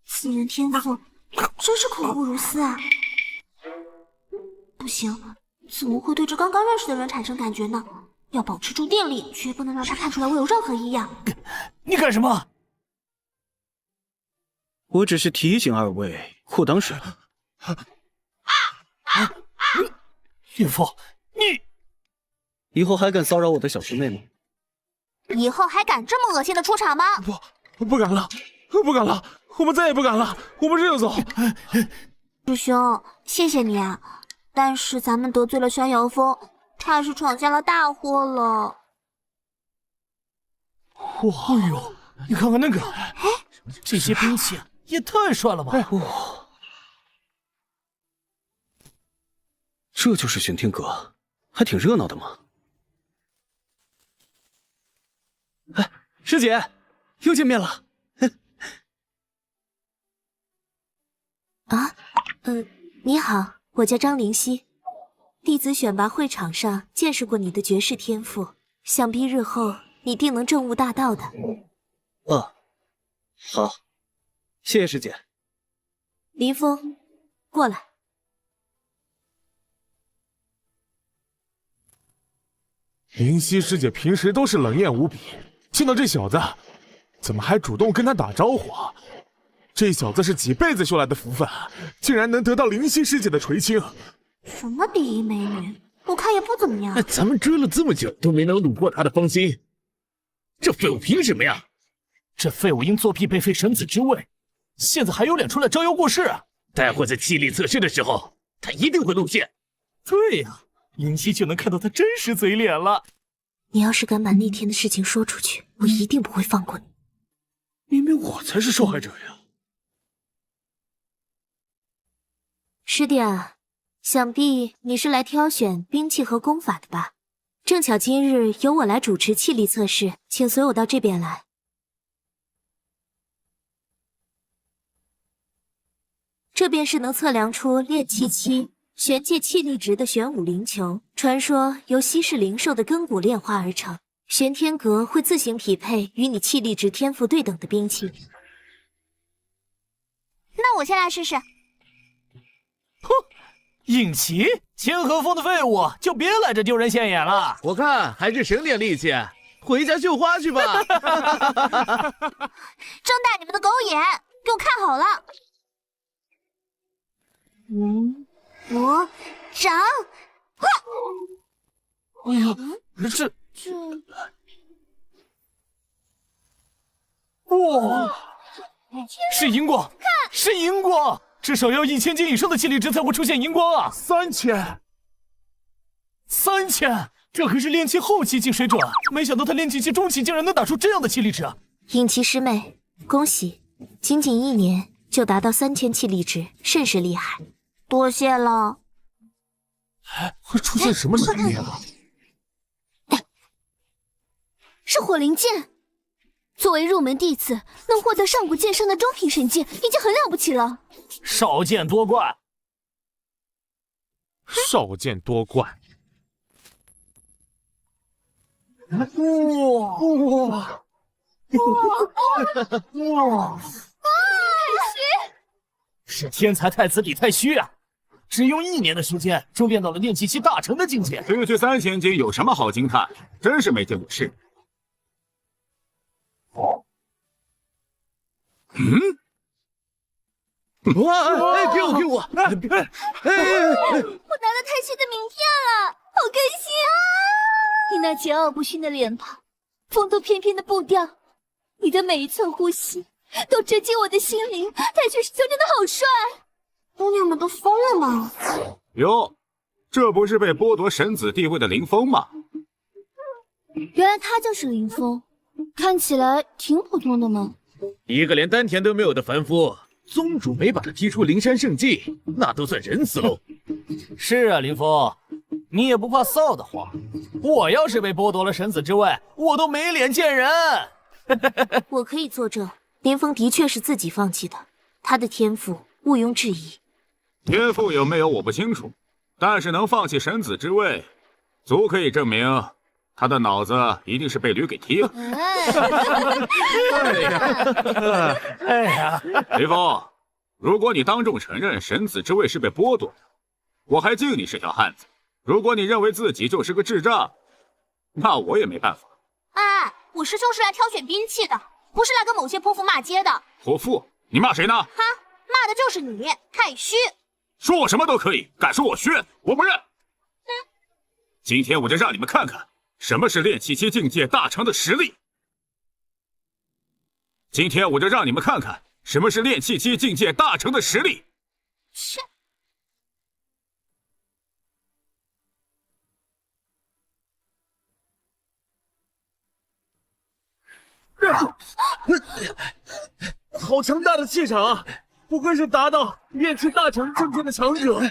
此人天赋真是恐怖如斯啊！不行，怎么会对这刚刚认识的人产生感觉呢？要保持住定力，绝不能让他看出来我有任何异样。你干什么？我只是提醒2位裤裆湿了。岳父，你以后还敢骚扰我的小师妹吗？以后还敢这么恶心的出场吗？不敢了，不敢了，我们再也不敢了，我们这就走。师兄，谢谢你啊，但是咱们得罪了逍遥峰，怕是闯下了大祸了。哎呦，你看看那个，这些兵器也太帅了吧！这就是玄天阁，还挺热闹的嘛。哎，师姐，又见面了。你好，我叫张灵溪，弟子选拔会场上见识过你的绝世天赋，想必日后你定能证悟大道的。好，谢谢师姐。林峰，过来。灵溪师姐平时都是冷艳无比，见到这小子，怎么还主动跟他打招呼啊？这小子是几辈子修来的福分，竟然能得到灵溪师姐的垂青。什么第一美女，我看也不怎么样。咱们追了这么久都没能虏获他的芳心，这废物凭什么呀？这废物因作弊被废神子之位，现在还有脸出来招摇过市？待会在气力测试的时候，他一定会露馅。对呀，灵溪就能看到他真实嘴脸了。你要是敢把那天的事情说出去，我一定不会放过你。明明我才是受害者呀！师弟啊，想必你是来挑选兵器和功法的吧？正巧今日由我来主持气力测试，请随我到这边来。这便是能测量出炼气期、玄界气力值的玄武灵球，传说由稀释灵兽的根骨炼化而成。玄天阁会自行匹配与你气力值天赋对等的兵器。那我先来试试。尹奇，清河峰的废物，就别来这丢人现眼了。我看还是省点力气，回家绣花去吧。睁大你们的狗眼，给我看好了。我掌，哎呀，这哇，是荧光，是荧光，至少要1000斤以上的气力值才会出现荧光啊！3000，这可是炼气后期境水准，没想到他炼气期中期竟然能打出这样的气力值。尹奇师妹，恭喜，仅仅1年就达到3000气力值，甚是厉害。多谢了。会出现什么神力啊？是火灵剑。作为入门弟子，能获得上古剑圣的中品神剑，已经很了不起了。少见多怪。少见多怪。是天才太子李太虚啊！只用1年的时间，就练到了炼气期大成的境界。区区3000斤有什么好惊叹？真是没见过世。哇！哎，给我！我拿到太虚的名片了，好开心啊！你那桀骜不驯的脸庞，风度翩翩的步调，你的每一寸呼吸都直击我的心灵。太虚师兄真的好帅！你们都疯了吗？哟，这不是被剥夺神子地位的林峰吗？原来他就是林峰，看起来挺普通的嘛。一个连丹田都没有的凡夫，宗主没把他踢出灵山圣迹，那都算仁慈喽。是啊，林峰，你也不怕臊得慌？我要是被剥夺了神子之位，我都没脸见人。我可以作证，林峰的确是自己放弃的，他的天赋毋庸置疑。天赋有没有我不清楚，但是能放弃神子之位，足可以证明他的脑子一定是被驴给踢了。哎呀，林峰，如果你当众承认神子之位是被剥夺的，我还敬你是条汉子；如果你认为自己就是个智障，那我也没办法。哎，我师兄是来挑选兵器的，不是来跟某些泼妇骂街的。泼妇？你骂谁呢？哈，骂的就是你，太虚。说我什么都可以，敢说我虚，我不认。今天我就让你们看看什么是炼气期境界大成的实力。今天我就让你们看看什么是炼气期境界大成的实力。切！好强大的气场啊！不愧是达到炼气大成境界的强者。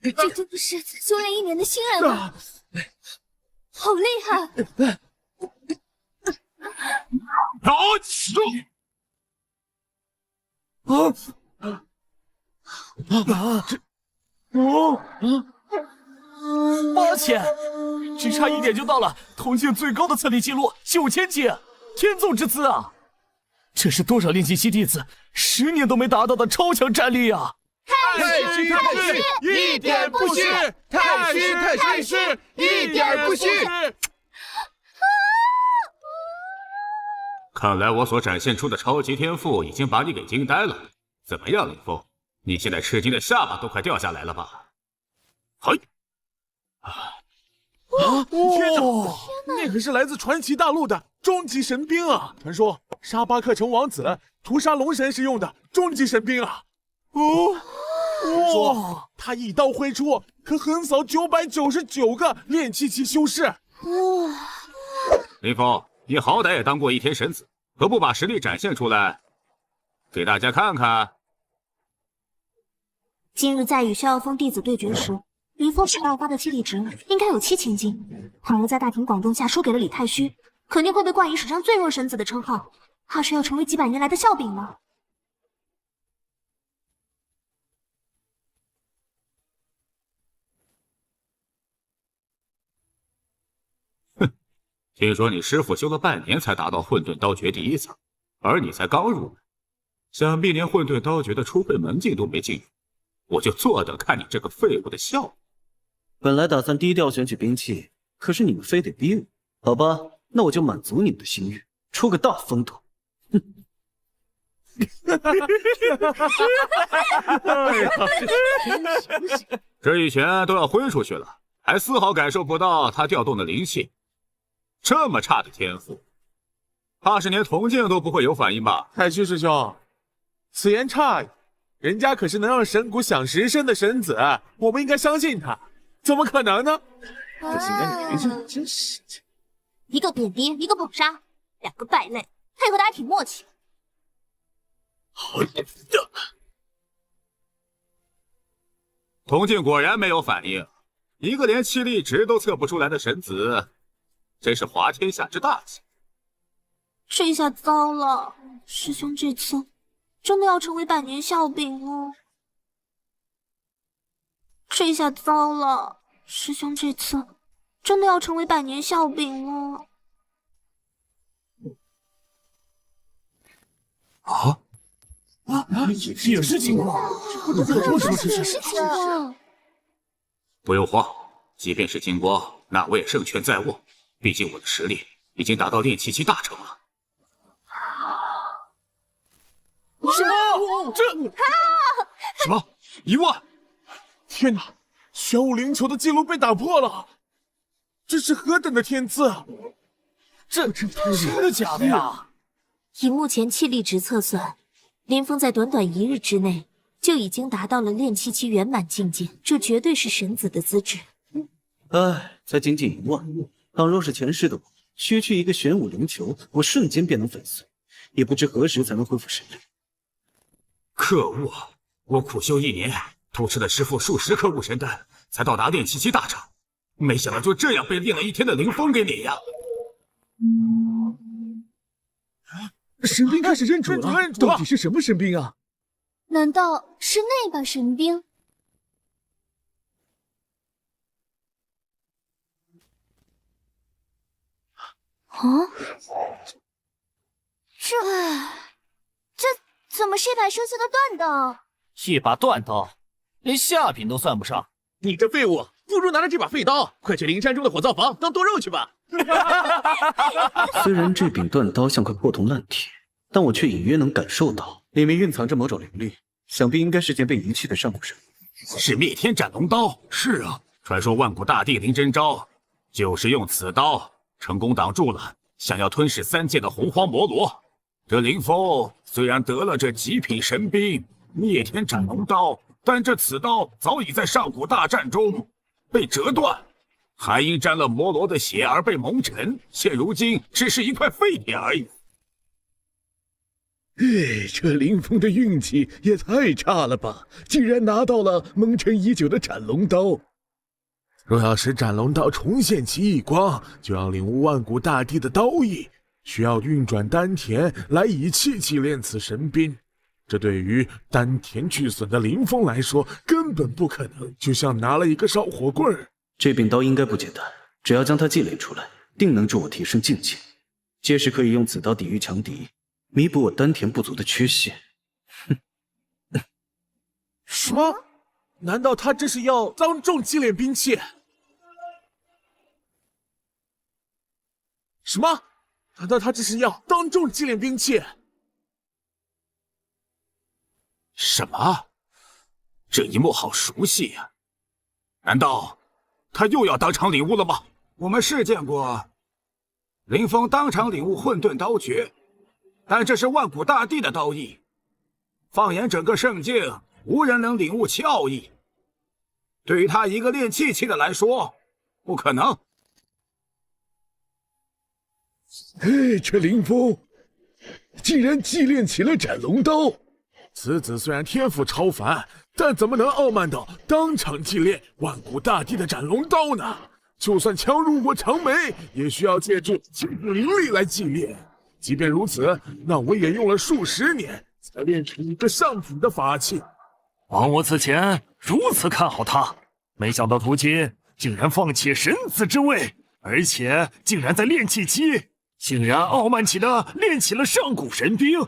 这真的是修炼1年的新人了，好厉害！8000，只差1点就到了同境最高的测力记录9000级，天纵之姿啊！这是多少炼气期弟子10年都没达到的超强战力啊！太虚太虚，一点不虚！太虚太虚，一点不虚！看来我所展现出的超级天赋已经把你给惊呆了。怎么样，林峰？你现在吃惊的下巴都快掉下来了吧？嘿！天哪！那可是来自传奇大陆的终极神兵啊！传说沙巴克城王子屠杀龙神时用的终极神兵啊！说他一刀挥出，可横扫999个炼气期修士。林峰，你好歹也当过1天神子，何不把实力展现出来，给大家看看？今日在与逍遥峰弟子对决时，林峰爆发的气力值应该有7000斤。倘若在大庭广众下输给了李太虚，肯定会被冠以史上最弱神子的称号，怕是要成为几百年来的笑柄了。听说你师傅修了半年才达到混沌刀诀第1层，而你才刚入门，想必连混沌刀诀的初会门径都没进入，我就坐等看你这个废物的笑话。本来打算低调选取兵器，可是你们非得逼我，好吧，那我就满足你们的心愿，出个大风头。哼！这一拳都要挥出去了，还丝毫感受不到他调动的灵气。这么差的天赋，怕是连铜镜都不会有反应吧？太虚师兄，此言差矣，人家可是能让神骨享10升的神子，我们应该相信他，怎么可能呢？这几个女人真是，一个贬低，一个捧杀，2个败类，配合的还挺默契。铜镜果然没有反应，一个连气力值都测不出来的神子，真是滑天下之大稽。这下糟了，师兄这次真的要成为百年笑柄了。这下糟了，师兄这次真的要成为百年笑柄了。也是情况，也是情况。不用慌，即便是金光，那我也胜券在握。毕竟我的实力已经达到炼气期大成了。什么？这什么？1万！天哪！玄武灵球的记录被打破了，这是何等的天资啊！这真的假的呀？以目前气力值测算，林峰在短短1日之内就已经达到了炼气期圆满境界，这绝对是神子的资质。唉，才仅仅1万，倘若是前世的我，区区一个玄武灵球，我瞬间便能粉碎，也不知何时才能恢复神力。可恶！我苦修1年，偷吃了师傅数十颗武神丹，才到达炼气期大成，没想到就这样被练了1天的凌风给碾压。神兵开始认主了，到底是什么神兵啊？难道是那把神兵？啊？这怎么是一把生锈的断刀？一把断刀，连下品都算不上。你这废物，不如拿着这把废刀，快去灵山中的火灶房当剁肉去吧。虽然这柄断刀像块破铜烂铁，但我却隐约能感受到里面蕴藏着某种灵力，想必应该是件被遗弃的上古神物。是灭天斩龙刀。是啊，传说万古大帝林真昭就是用此刀成功挡住了想要吞噬3界的洪荒魔罗。这林峰虽然得了这极品神兵灭天斩龙刀，但这此刀早已在上古大战中被折断，还因沾了魔罗的血而被蒙尘，现如今只是一块废铁而已。这林峰的运气也太差了吧！竟然拿到了蒙尘已久的斩龙刀。若要使斩龙刀重现其异光，就要领悟万古大帝的刀意，需要运转丹田来以气祭炼此神兵。这对于丹田俱损的林峰来说根本不可能，就像拿了一个烧火棍儿。这柄刀应该不简单，只要将它祭炼出来，定能助我提升境界，届时可以用此刀抵御强敌，弥补我丹田不足的缺陷。什么？难道他这是要当众祭炼兵器？什么？难道他这是要当众祭炼兵器？什么？这一幕好熟悉呀！难道他又要当场领悟了吗？我们是见过林峰当场领悟混沌刀诀，但这是万古大帝的刀意，放眼整个圣境，无人能领悟其奥义。对于他一个练气器的来说，不可能。这林峰竟然祭炼起了斩龙刀。此子虽然天赋超凡，但怎么能傲慢到当场祭炼万古大帝的斩龙刀呢？就算强如我长眉，也需要借助精骨灵力来祭炼。即便如此，那我也用了数十年才练成一个上品的法器。枉我此前如此看好他，没想到如今竟然放弃神子之位，而且竟然在练气期，竟然傲慢起的练起了上古神兵，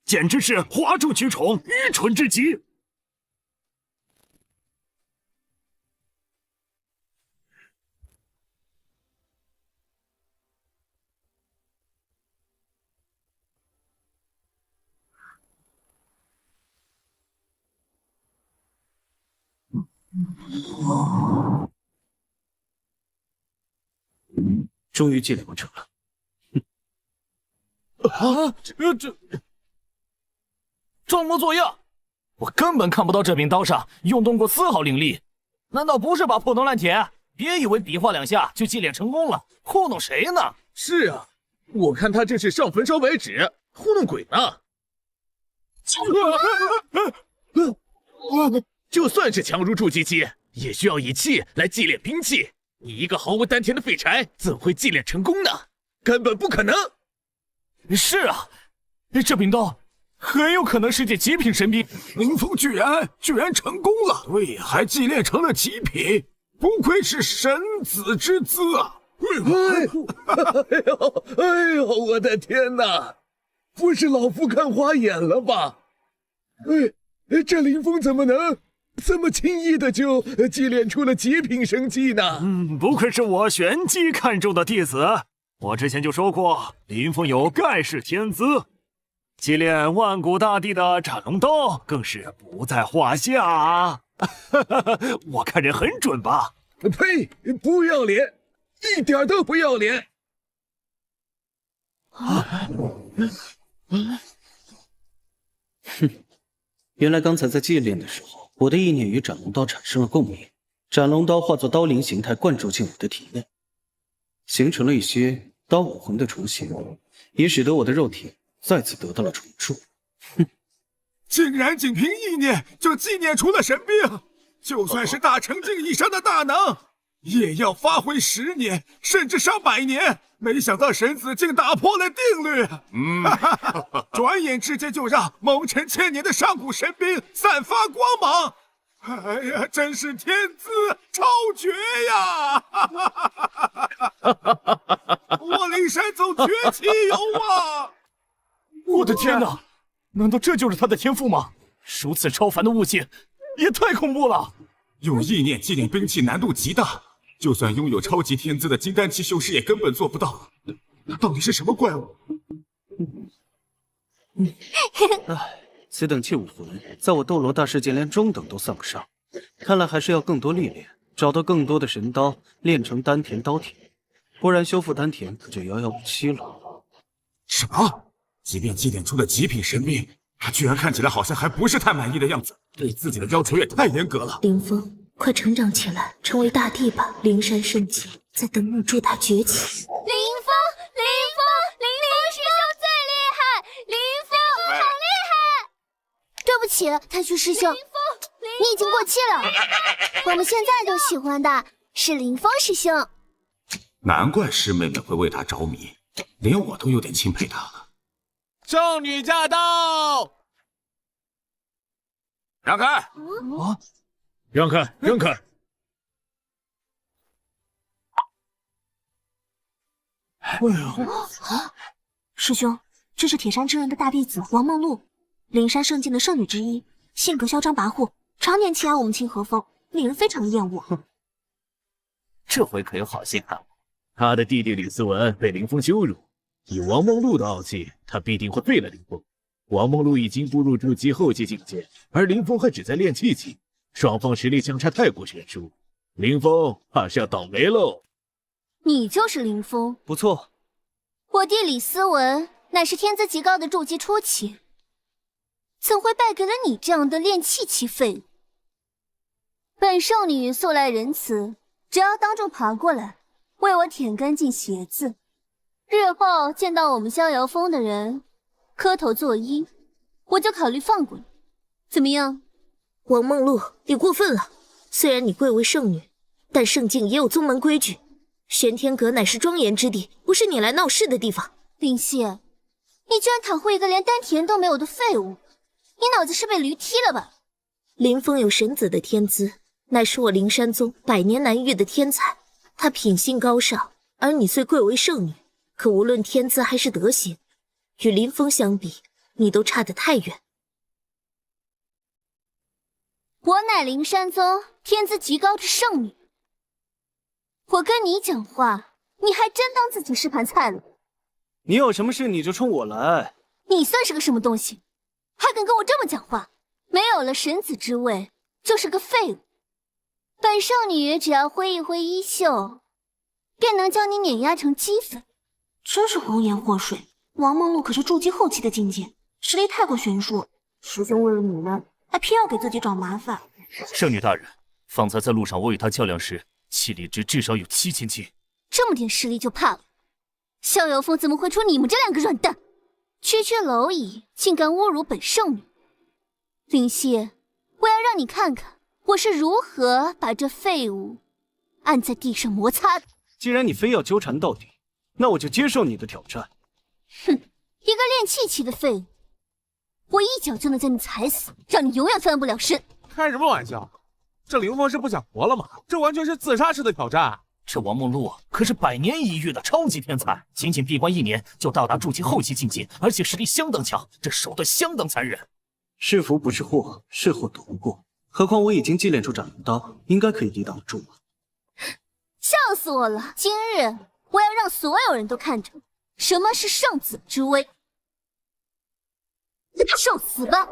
简直是哗众取宠，愚蠢至极。终于祭炼完成了。这装模作样，我根本看不到这柄刀上用动过丝毫灵力，难道不是把破铜烂铁？别以为比划两下就祭炼成功了，糊弄谁呢？是啊，我看他这是上焚烧白纸，糊弄鬼呢。就算是强如筑基期，也需要以气来祭炼兵器。你一个毫无丹田的废柴，怎会祭炼成功呢？根本不可能。是啊，这柄刀很有可能是件极品神兵。林峰居然成功了，对呀，还祭炼成了极品，不愧是神子之姿啊！哎呦，我的天哪！不是老夫看花眼了吧？这林峰怎么能这么轻易的就祭炼出了极品神技呢？不愧是我玄机看中的弟子。我之前就说过，林峰有盖世天资，祭炼万古大帝的斩龙刀更是不在话下啊！我看人很准吧？呸！不要脸，一点都不要脸！原来刚才在祭炼的时候，我的意念与斩龙刀产生了共鸣，斩龙刀化作刀灵形态灌注进我的体内，形成了一些刀武魂的雏形，也使得我的肉体再次得到了重铸。竟然仅凭意念就纪念出了神兵，就算是大成境以上的大能，也要发挥10年甚至上100年。没想到神子竟打破了定律，转眼之间就让蒙尘1000年的上古神兵散发光芒。哎呀，真是天资超绝呀！我灵山宗崛起有望！我的天哪，难道这就是他的天赋吗？如此超凡的悟性，也太恐怖了！用意念祭炼兵器难度极大，就算拥有超级天资的金丹期修士也根本做不到。那到底是什么怪物？此等器武魂，在我斗罗大世界连中等都算不上。看来还是要更多历练，找到更多的神刀，炼成丹田刀体，不然修复丹田可就遥遥无期了。什么？即便祭炼出了极品神兵，他居然看起来好像还不是太满意的样子，对自己的要求也太严格了。林峰，快成长起来，成为大帝吧！灵山圣境在等你助他崛起。林峰师兄最厉害！林峰，起，太虚师兄，你已经过气了。我们现在就喜欢的是林峰师兄。难怪师妹们会为他着迷，连我都有点钦佩他了。圣女驾到！让开！让开，让开！哎呦，师兄，这是铁山之人的大弟子王梦露，灵山圣境的圣女之一，性格嚣张跋扈，常年欺压我们清河峰，令人非常的厌恶。这回可有好戏看了。他的弟弟李思文被林峰羞辱，以王梦露的傲气，他必定会废了林峰。王梦露已经步入筑基后期境界，而林峰还只在炼气期，双方实力相差太过悬殊，林峰怕是要倒霉喽。你就是林峰？不错。我弟李思文乃是天资极高的筑基初期，怎会败给了你这样的炼气期废物？本圣女素来仁慈，只要当众爬过来，为我舔干净鞋子，日后见到我们逍遥峰的人，磕头作揖，我就考虑放过你，怎么样？王梦露，你过分了。虽然你贵为圣女，但圣境也有宗门规矩。玄天阁乃是庄严之地，不是你来闹事的地方。林夕，你居然袒护一个连丹田都没有的废物，你脑子是被驴踢了吧？林峰有神子的天资，乃是我灵山宗百年难遇的天才。他品性高尚，而你虽贵为圣女，可无论天资还是德行，与林峰相比，你都差得太远。我乃灵山宗天资极高的圣女，我跟你讲话，你还真当自己是盘菜了？你有什么事你就冲我来。你算是个什么东西，还敢跟我这么讲话？没有了神子之位，就是个废物。本圣女只要挥一挥衣袖，便能将你碾压成齑粉。真是红颜祸水。王梦露可是筑基后期的境界，实力太过悬殊。师兄为了你们，还偏要给自己找麻烦。圣女大人，方才在路上我与他较量时，气力值至少有7000斤。这么点实力就怕了？逍遥峰怎么会出你们这两个软蛋？区蝼蚁，竟敢侮辱本圣女！灵夕，我要让你看看我是如何把这废物按在地上摩擦的。既然你非要纠缠到底，那我就接受你的挑战。哼，一个炼气期的废物，我一脚就能将你踩死，让你永远翻不了身。开什么玩笑？这林峰是不想活了吗？这完全是自杀式的挑战。这王梦露可是百年一遇的超级天才，仅闭关1年就到达筑基后期境界，而且实力相当强，这手段相当残忍。是福不是祸，是祸躲不过。何况我已经祭炼出斩龙刀，应该可以抵挡得住吧？笑死我了！今日我要让所有人都看着什么是圣子之威。受死吧！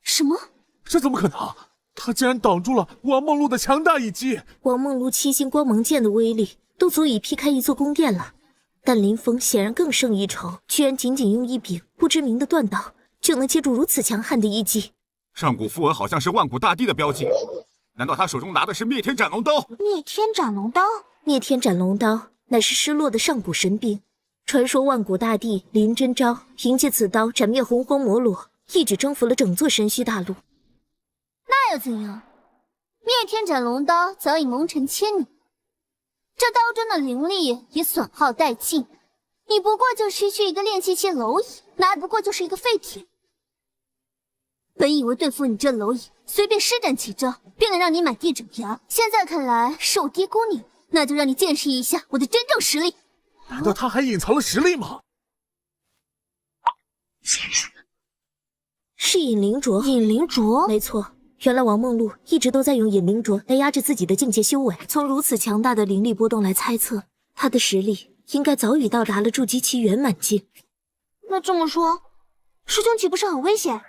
什么？这怎么可能？他竟然挡住了王梦露的强大一击！王梦露7星光芒剑的威力都足以劈开一座宫殿了，但林峰显然更胜一筹，居然仅用一柄不知名的断刀就能接住如此强悍的一击。上古符文好像是万古大帝的标记，难道他手中拿的是灭天斩龙刀？灭天斩龙刀？灭天斩龙刀乃是失落的上古神兵，传说万古大帝林真昭凭借此刀斩灭洪荒魔罗，一举征服了整座神虚大陆。那又怎样？灭天斩龙刀早已蒙尘千年，这刀中的灵力也损耗殆尽，你不过就区区一个炼气期蝼蚁，拿不过就是一个废铁。本以为对付你这蝼蚁，随便施展几招便能让你满地整牙，现在看来是我低估你，那就让你见识一下我的真正实力。难道他还隐藏了实力吗？是引灵镯。引灵镯？没错，原来王梦露一直都在用引灵镯来压制自己的境界修为。从如此强大的灵力波动来猜测，他的实力应该早已到达了筑基期圆满境。那这么说，师兄岂不是很危险？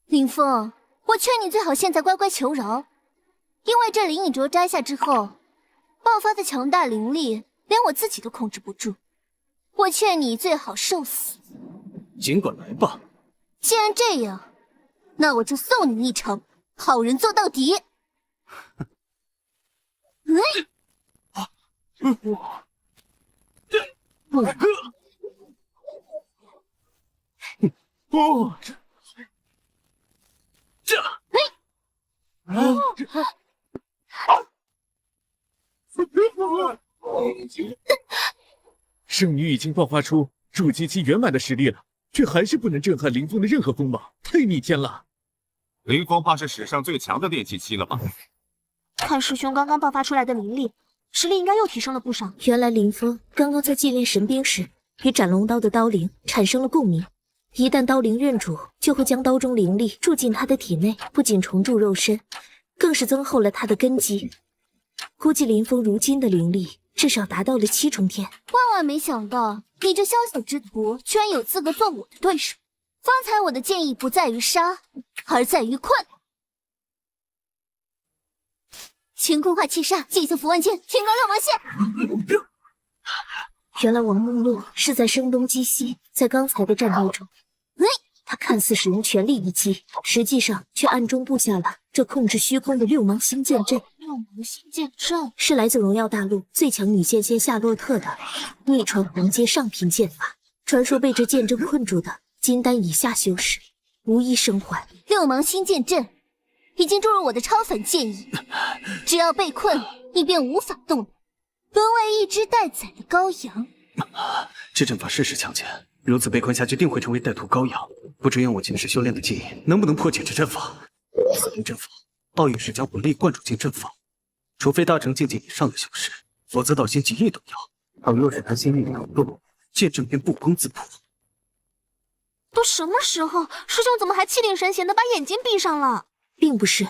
林峰，我劝你最好现在乖乖求饶，因为这灵隐镯摘下之后，爆发的强大灵力，连我自己都控制不住。我劝你最好受死。尽管来吧。既然这样，那我就送你一程，好人做到底。圣女已经爆发出筑基期圆满的实力了，却还是不能震撼林峰的任何锋芒，太逆天了！林峰怕是史上最强的炼气期了吧？看师兄刚刚爆发出来的灵力，实力应该又提升了不少。原来林峰刚刚在祭炼神兵时，与斩龙刀的刀灵产生了共鸣。一旦刀灵认主，就会将刀中灵力注进他的体内，不仅重铸肉身，更是增厚了他的根基。估计林峰如今的灵力至少达到了7重天。万万没想到，你这宵小之徒居然有资格做我的对手。方才我的建议不在于杀，而在于困。乾坤化气煞，祭祀符万剑，天罡六芒线。原来王梦露是在声东击西，在刚才的战斗中，他看似使用全力一击，实际上却暗中布下了这控制虚空的六芒星剑阵。六芒星剑阵是来自荣耀大陆最强女剑仙夏洛特的逆传黄阶上品剑法。传说被这剑阵困住的金丹以下修士，无一生还。六芒星剑阵已经注入我的超凡剑意，只要被困，你便无法动，沦为一只待宰的羔羊。这阵法甚是强健，如此被困下去，定会成为歹徒羔羊。不知用我前世修炼的技艺，能不能破解这阵法？此种阵法，奥义是将魂力灌注进阵法，除非大成境界以上的修士，否则道心极易动摇。倘若是他心力流动，剑阵便不攻自破。都什么时候，师兄怎么还气定神闲的把眼睛闭上了？并不是，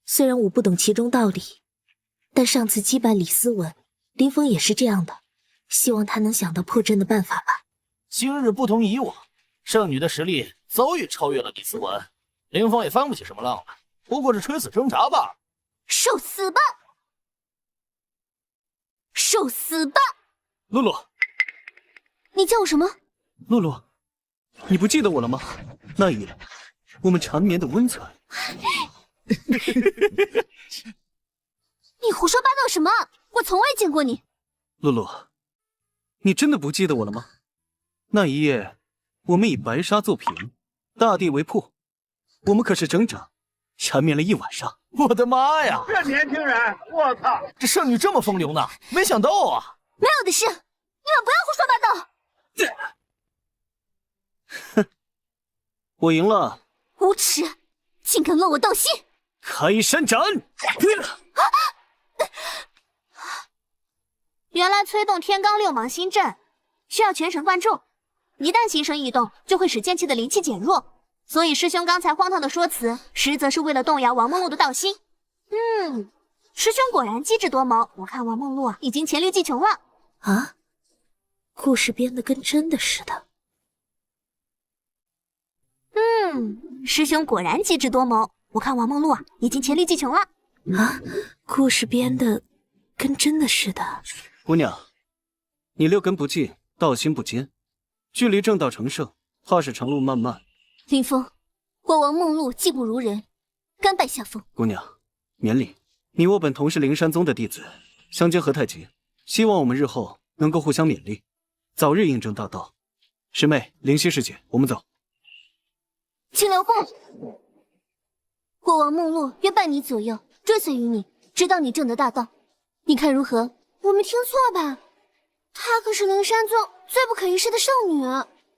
虽然我不懂其中道理，但上次击败李思文，林峰也是这样的。希望他能想到破阵的办法吧。今日不同以往，圣女的实力早已超越了李思文，林峰也翻不起什么浪来，不过是垂死挣扎罢了。受死吧！受死吧！露露，你叫我什么？露露，你不记得我了吗？那一夜，我们缠绵的温存。你胡说八道什么？我从未见过你。露露，你真的不记得我了吗？那一夜，我们以白沙做屏，大地为铺，我们可是整整缠绵了一晚上。我的妈呀！这年轻人，我操！这圣女这么风流呢？没想到啊！没有的事，你们不要胡说八道。哼，我赢了。无耻，竟敢乱我道心！开山斩！原来催动天罡六芒星阵需要全神贯注，一旦心神异动，就会使剑气的灵气减弱。所以师兄刚才荒唐的说辞，实则是为了动摇王梦露的道心。师兄果然机智多谋，我看王梦露已经黔驴技穷了。啊，故事编得跟真的似的。师兄果然机智多谋，我看王梦露已经黔驴技穷了。啊，故事编得跟真的似的。姑娘，你六根不净，道心不坚，距离正道成圣，怕是长路漫漫。林峰，我王梦露技不如人，甘拜下风。姑娘，免礼。你我本同是灵山宗的弟子，相煎何太急？希望我们日后能够互相勉励，早日印证大道。师妹，灵犀师姐，我们走。青莲凤，我王梦露约伴你左右，追随于你，直到你证得大道。你看如何？我没听错吧？她可是灵山宗最不可一世的圣女，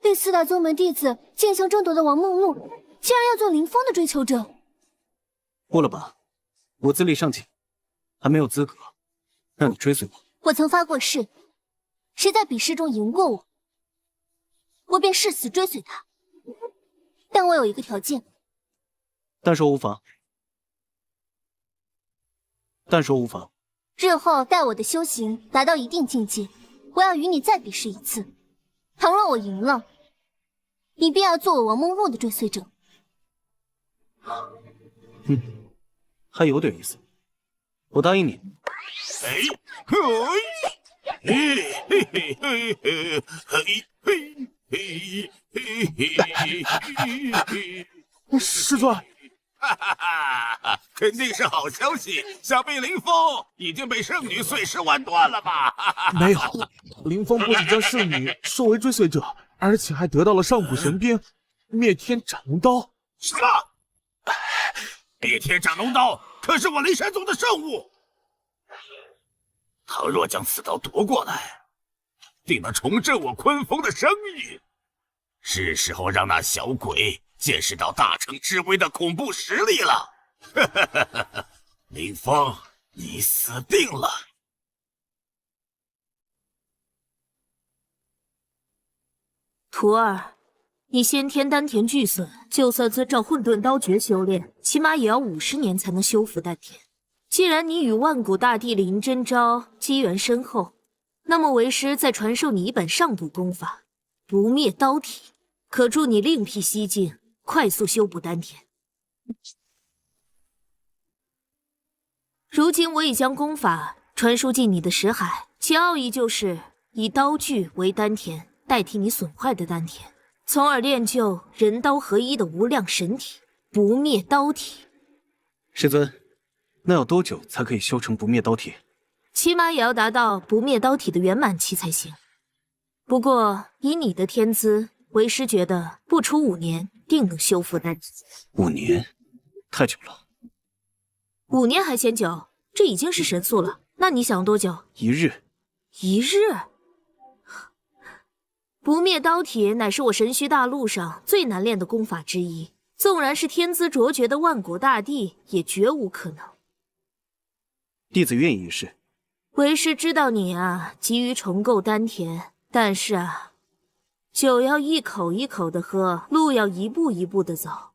被4大宗门弟子竞相争夺的王梦露，竟然要做林峰的追求者。过了吧，我资历尚浅，还没有资格让你追随我。我曾发过誓，谁在比试中赢过我，我便誓死追随他。但我有一个条件。但说无妨。但说无妨。日后待我的修行达到一定境界，我要与你再比试一次。倘若我赢了，你便要做我王梦露的追随者。还有点意思，我答应你。师尊，哈哈哈，肯定是好消息。想必林峰已经被圣女碎尸万段了吧？没有，林峰不仅将圣女收为追随者，而且还得到了上古神兵灭天斩龙刀。什么？灭天斩龙刀可是我灵山宗的圣物，倘若将此刀夺过来，定能重振我昆峰的声誉。是时候让那小鬼见识到大成之威的恐怖实力了。林峰，你死定了！徒儿，你先天丹田俱损，就算遵照混沌刀诀修炼，起码也要50年才能修复丹田。既然你与万古大帝林真昭机缘深厚，那么为师再传授你一本上古功法——不灭刀体，可助你另辟蹊径，快速修补丹田。如今我已将功法传输进你的识海，其奥义就是以刀具为丹田，代替你损坏的丹田，从而练就人刀合一的无量神体——不灭刀体。师尊，那要多久才可以修成不灭刀体？起码也要达到不灭刀体的圆满期才行。不过以你的天资，为师觉得不出5年，定能修复丹体。5年，太久了。5年还嫌久？这已经是神速了。那你想多久？1日。1日？不灭刀体乃是我神虚大陆上最难练的功法之一，纵然是天资卓绝的万古大帝，也绝无可能。弟子愿意一试。为师知道你啊，急于重构丹田，但是啊，酒要一口一口的喝，路要一步一步的走，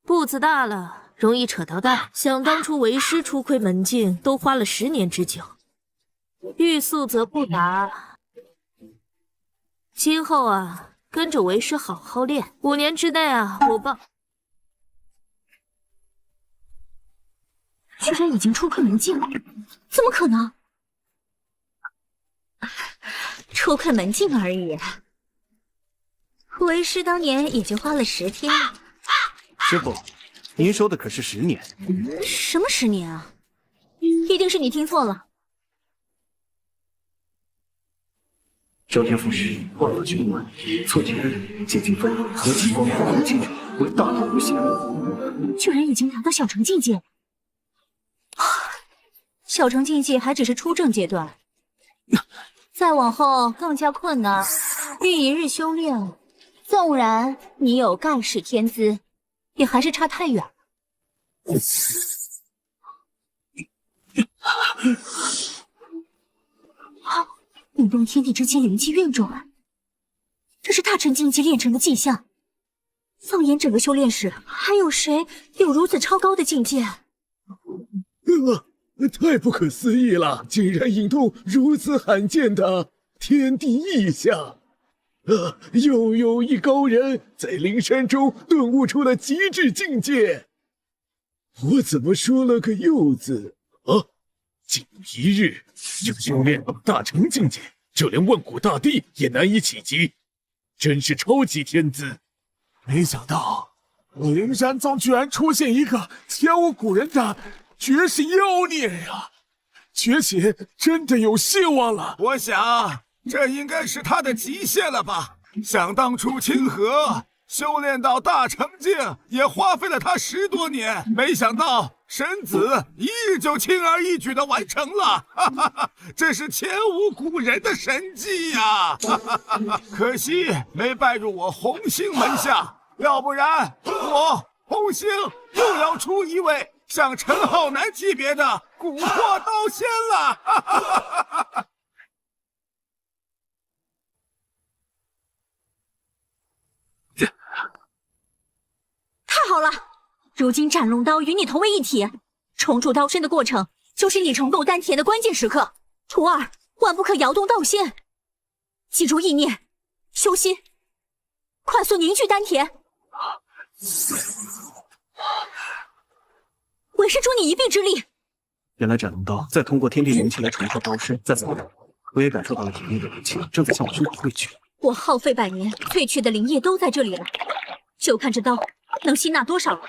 步子大了容易扯到蛋。想当初为师初窥门径，都花了10年之久，欲速则不达。今后啊，跟着为师好好练，5年之内啊，我帮。居然已经初窥门径了，怎么可能？初窥门径而已，为师当年也就花了10天。师傅，您说的可是10年？什么10年啊？一定是你听错了。周天赋师，万法循环，错天日，接近分，合其光黄金者为大道无限。居然已经达到小成境界，小成境界还只是初正阶段，再往后更加困难。日一日修炼，纵然你有盖世天资，也还是差太远了。引动天地之间灵气运转，这是大成境界炼成的迹象。放眼整个修炼室，还有谁有如此超高的境界？太不可思议了！竟然引动如此罕见的天地异象。又有一高人在灵山中顿悟出了极致境界。我怎么说了个又字啊？仅1日就修炼到大成境界，就连万古大帝也难以企及，真是超级天资。没想到灵山宗居然出现一个前无古人的绝世妖孽呀！崛起真的有希望了。我想这应该是他的极限了吧？想当初清河修炼到大成境也花费了他10多年，没想到神子1日就轻而易举的完成了，哈哈哈，这是前无古人的神迹呀！哈哈哈，可惜没拜入我红星门下，要不然我红星又要出一位像陈浩南级别的蛊惑刀仙了！哈哈哈哈。太好了，如今斩龙刀与你同为一体，重铸刀身的过程就是你重构丹田的关键时刻。徒儿万不可摇动道仙，记住意念，修心，快速凝聚丹田。为师助你一臂之力。原来斩龙刀再通过天地灵气来重塑刀身，再走动，我也感受到了体内的灵气正在向我身体汇聚。我耗费100年萃取的灵液都在这里了，就看这刀能吸纳多少了。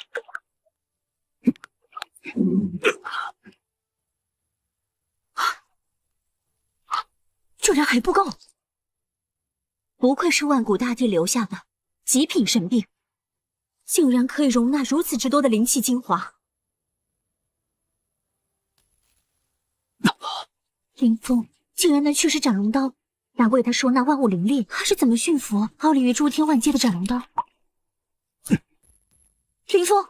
居然还不够！不愧是万古大帝留下的极品神兵，竟然可以容纳如此之多的灵气精华。林峰竟然能驱使斩龙刀，那为他收纳万物灵力，他是怎么驯服傲立于诸天万界的斩龙刀？林峰，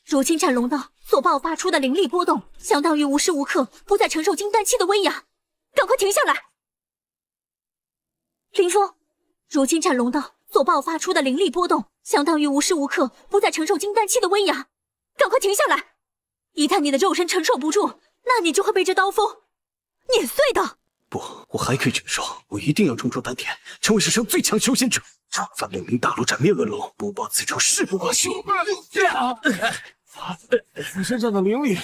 如今斩龙刀所爆发出的灵力波动，相当于无时无刻不在承受金丹期的威压，赶快停下来！林峰，如今斩龙刀所爆发出的灵力波动，相当于无时无刻不在承受金丹期的威压，赶快停下来！一旦你的肉身承受不住，那你就会被这刀锋碾碎的。不，我还可以承受，我一定要重铸丹田，成为史上最强修仙者，翻6名大陆，斩灭恶龙，不报此仇，誓不罢休。你身上的灵力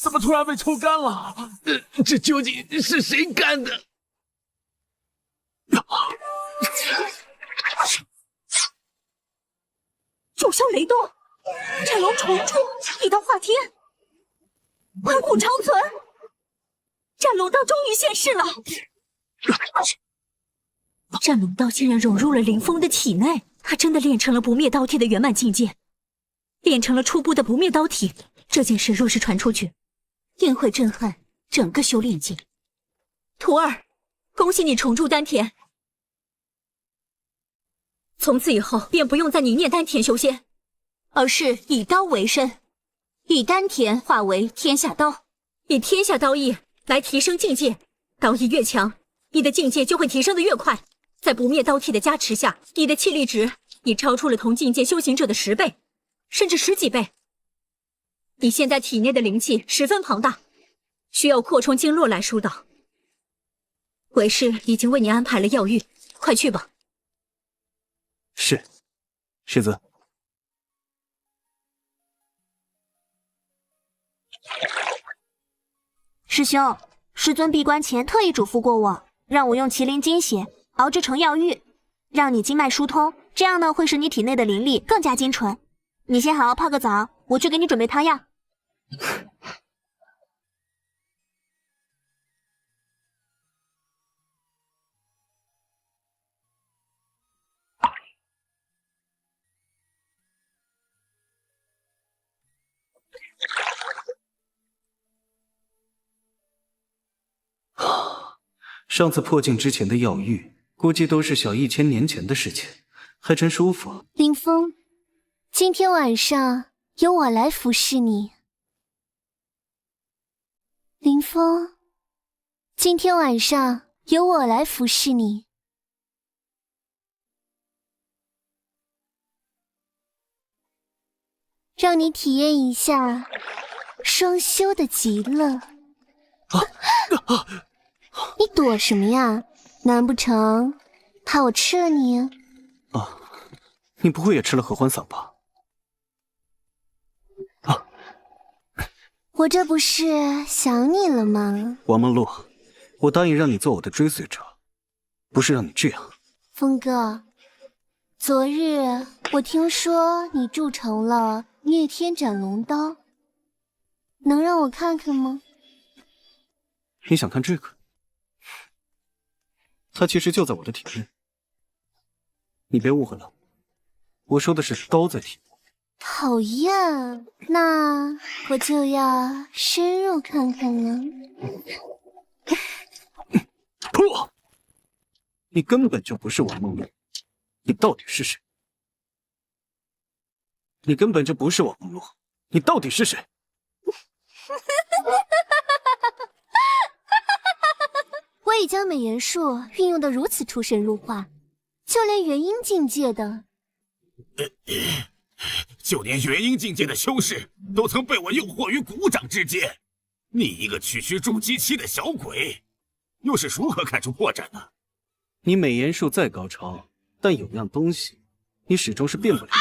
怎么突然被抽干了？这究竟是谁干的？九霄雷动，斩龙重铸，一刀化天，万古长存。斩龙刀终于现世了！斩龙刀竟然融入了林峰的体内，他真的练成了不灭刀体的圆满境界，练成了初步的不灭刀体。这件事若是传出去，定会震撼整个修炼界。徒儿，恭喜你重铸丹田，从此以后便不用再泥炼丹田修仙，而是以刀为身，以丹田化为天下刀，以天下刀意来提升境界，刀意越强，你的境界就会提升得越快。在不灭刀体的加持下，你的气力值已超出了同境界修行者的10倍，甚至10几倍。你现在体内的灵气十分庞大，需要扩充经络来疏导。为师已经为你安排了药浴，快去吧。是，世子。师兄，师尊闭关前特意嘱咐过我，让我用麒麟精血熬制成药浴，让你经脉疏通，这样呢会使你体内的灵力更加精纯。你先好好泡个澡，我去给你准备汤药。上次破境之前的药浴，估计都是小1000年前的事情，还真舒服。林峰，今天晚上由我来服侍你。林峰，今天晚上由我来服侍你。让你体验一下双修的极乐。你躲什么呀？难不成怕我吃了你？啊，你不会也吃了合欢散吧？啊，我这不是想你了吗？王梦露，我答应让你做我的追随者，不是让你这样。峰哥，昨日我听说你铸成了灭天斩龙刀，能让我看看吗？你想看这个？它其实就在我的体内，你别误会了，我说的是刀在体内。讨厌，那我就要深入看看了。噗！你根本就不是王梦露，你到底是谁？你根本就不是王梦露，你到底是谁？我已将美颜术运用得如此出神入化，就连元婴境界的，就连元婴境界的修士都曾被我诱惑于股掌之间。你一个区区筑基期的小鬼，又是如何看出破绽的？你美颜术再高超，但有样东西，你始终是变不了。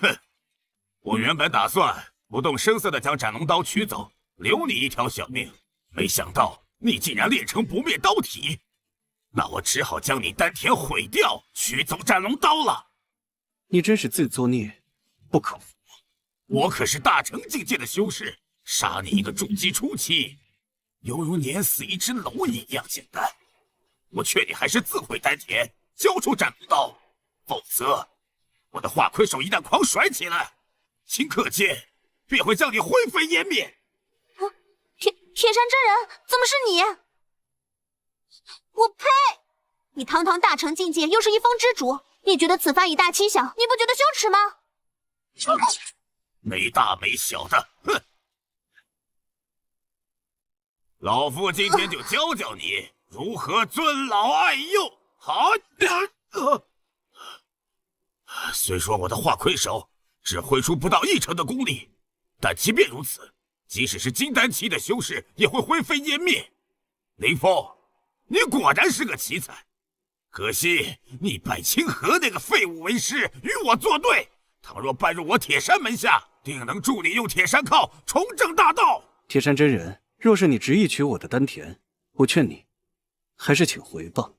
哼！我原本打算不动声色地将斩龙刀取走，留你一条小命，没想到你竟然练成不灭刀体，那我只好将你丹田毁掉，取走斩龙刀了。你真是自作孽不可活。我可是大成境界的修士，杀你一个筑基初期，犹如碾死一只蝼蚁一样简单。我劝你还是自毁丹田，交出斩龙刀，否则我的化魁手一旦狂甩起来，顷刻间便会将你灰飞烟灭。铁山真人，怎么是你？我呸！你堂堂大成境界，又是一方之主，你觉得此番以大欺小，你不觉得羞耻吗？没大没小的，哼！老夫今天就教教你如何尊老爱幼。好，虽说我的化魁手只挥出不到1成的功力，但即便如此，即使是金丹期的修士也会灰飞烟灭。林峰，你果然是个奇才，可惜你拜清河那个废物为师，与我作对。倘若拜入我铁山门下，定能助你用铁山靠重正大道。铁山真人，若是你执意取我的丹田，我劝你还是请回吧。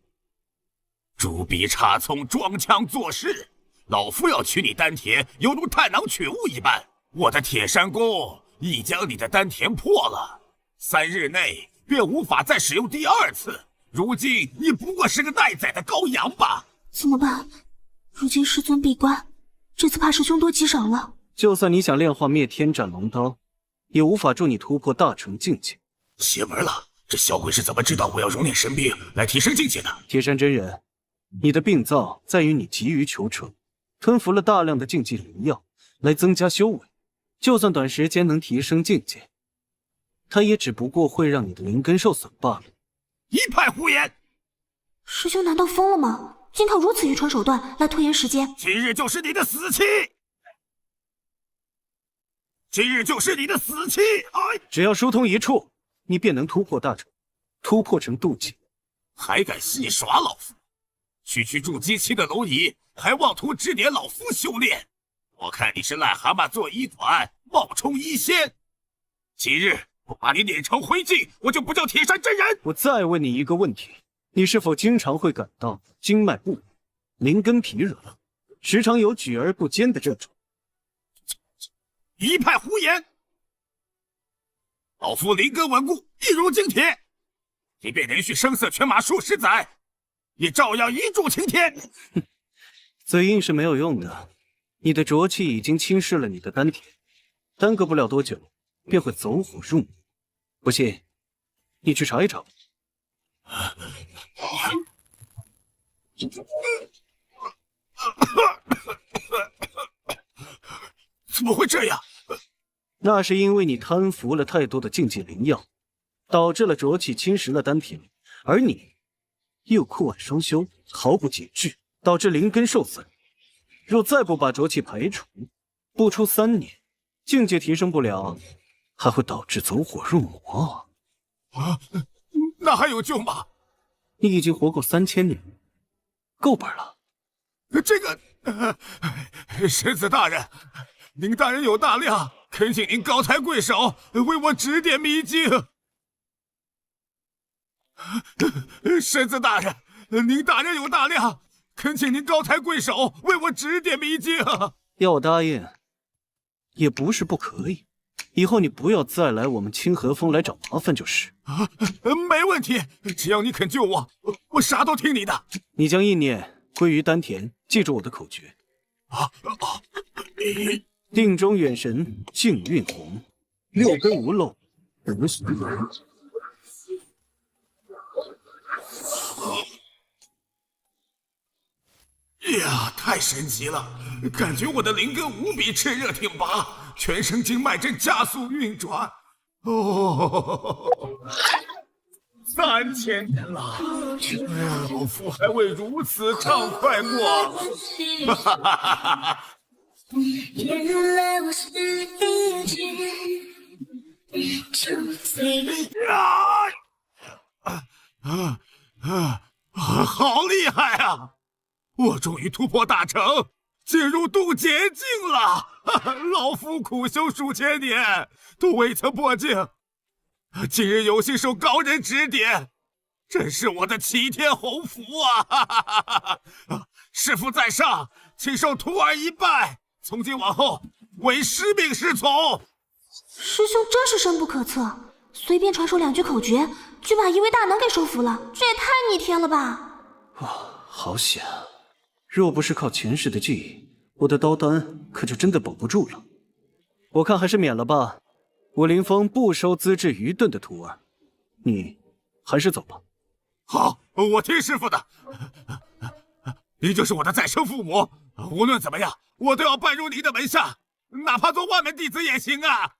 猪鼻插葱，装腔作势，老夫要取你丹田，犹如探囊取物一般。我的铁山功已将你的丹田破了，3日内便无法再使用第2次。如今你不过是个待宰的羔羊吧？怎么办？如今师尊闭关，这次怕是凶多吉少了。就算你想炼化灭天斩龙刀，也无法助你突破大成境界。邪门了！这小鬼是怎么知道我要熔炼神兵来提升境界的？铁山真人，你的病灶在于你急于求成，吞服了大量的禁忌灵药来增加修为，就算短时间能提升境界，它也只不过会让你的灵根受损罢了。一派胡言！师兄难道疯了吗？竟靠如此愚蠢手段来拖延时间？今日就是你的死期！今日就是你的死期！只要疏通一处，你便能突破大成，突破成渡劫。还敢戏耍老夫？区区筑基期的蝼蚁，还妄图指点老夫修炼？我看你是癞蛤蟆做衣短，冒充医仙。今日不把你碾成灰烬，我就不叫铁山真人。我再问你一个问题，你是否经常会感到经脉不稳、灵根疲软，时常有举而不坚的症状？一派胡言！老夫灵根稳固，一如金铁，即便连续声色犬马数十载，也照样一柱擎天。嘴硬是没有用的，你的浊气已经侵蚀了你的丹田，耽搁不了多久，便会走火入魔。不信，你去查一查。怎么会这样？那是因为你贪服了太多的禁忌灵药，导致了浊气侵蚀了丹田，而你又酷爱双修，毫不节制，导致灵根受损。若再不把浊气排除，不出3年，境界提升不了，还会导致走火入魔。那还有救吗？你已经活过3000年，够本了。这个，神子大人，您大人有大量，恳请您高抬贵手，为我指点迷津。神子大人，您大人有大量，恳请您高抬贵手，为我指点迷津。要我答应，也不是不可以。以后你不要再来我们清河峰来找麻烦就是。没问题，只要你肯救我，我啥都听你的。你将意念归于丹田，记住我的口诀。定中远神，静运红，6根无漏，不随缘。呀，太神奇了！感觉我的灵根无比炽热挺拔，全身经脉正加速运转。3000年了，老夫还未如此畅快过。哈哈哈哈！原来我是一好厉害啊！我终于突破大成，进入渡劫境了！老夫苦修数千年，都未曾破境，今日有幸受高人指点，真是我的齐天鸿福啊！师父在上，请受徒儿一拜。从今往后，唯师命是从。师兄真是深不可测，随便传授2句口诀，就把一位大能给收服了，这也太逆天了吧！好险！若不是靠前世的记忆，我的刀丹可就真的保不住了。我看还是免了吧。我林峰不收资质愚钝的徒儿，你还是走吧。好，我听师傅的。你就是我的再生父母，无论怎么样，我都要拜入你的门下，哪怕做万门弟子也行啊！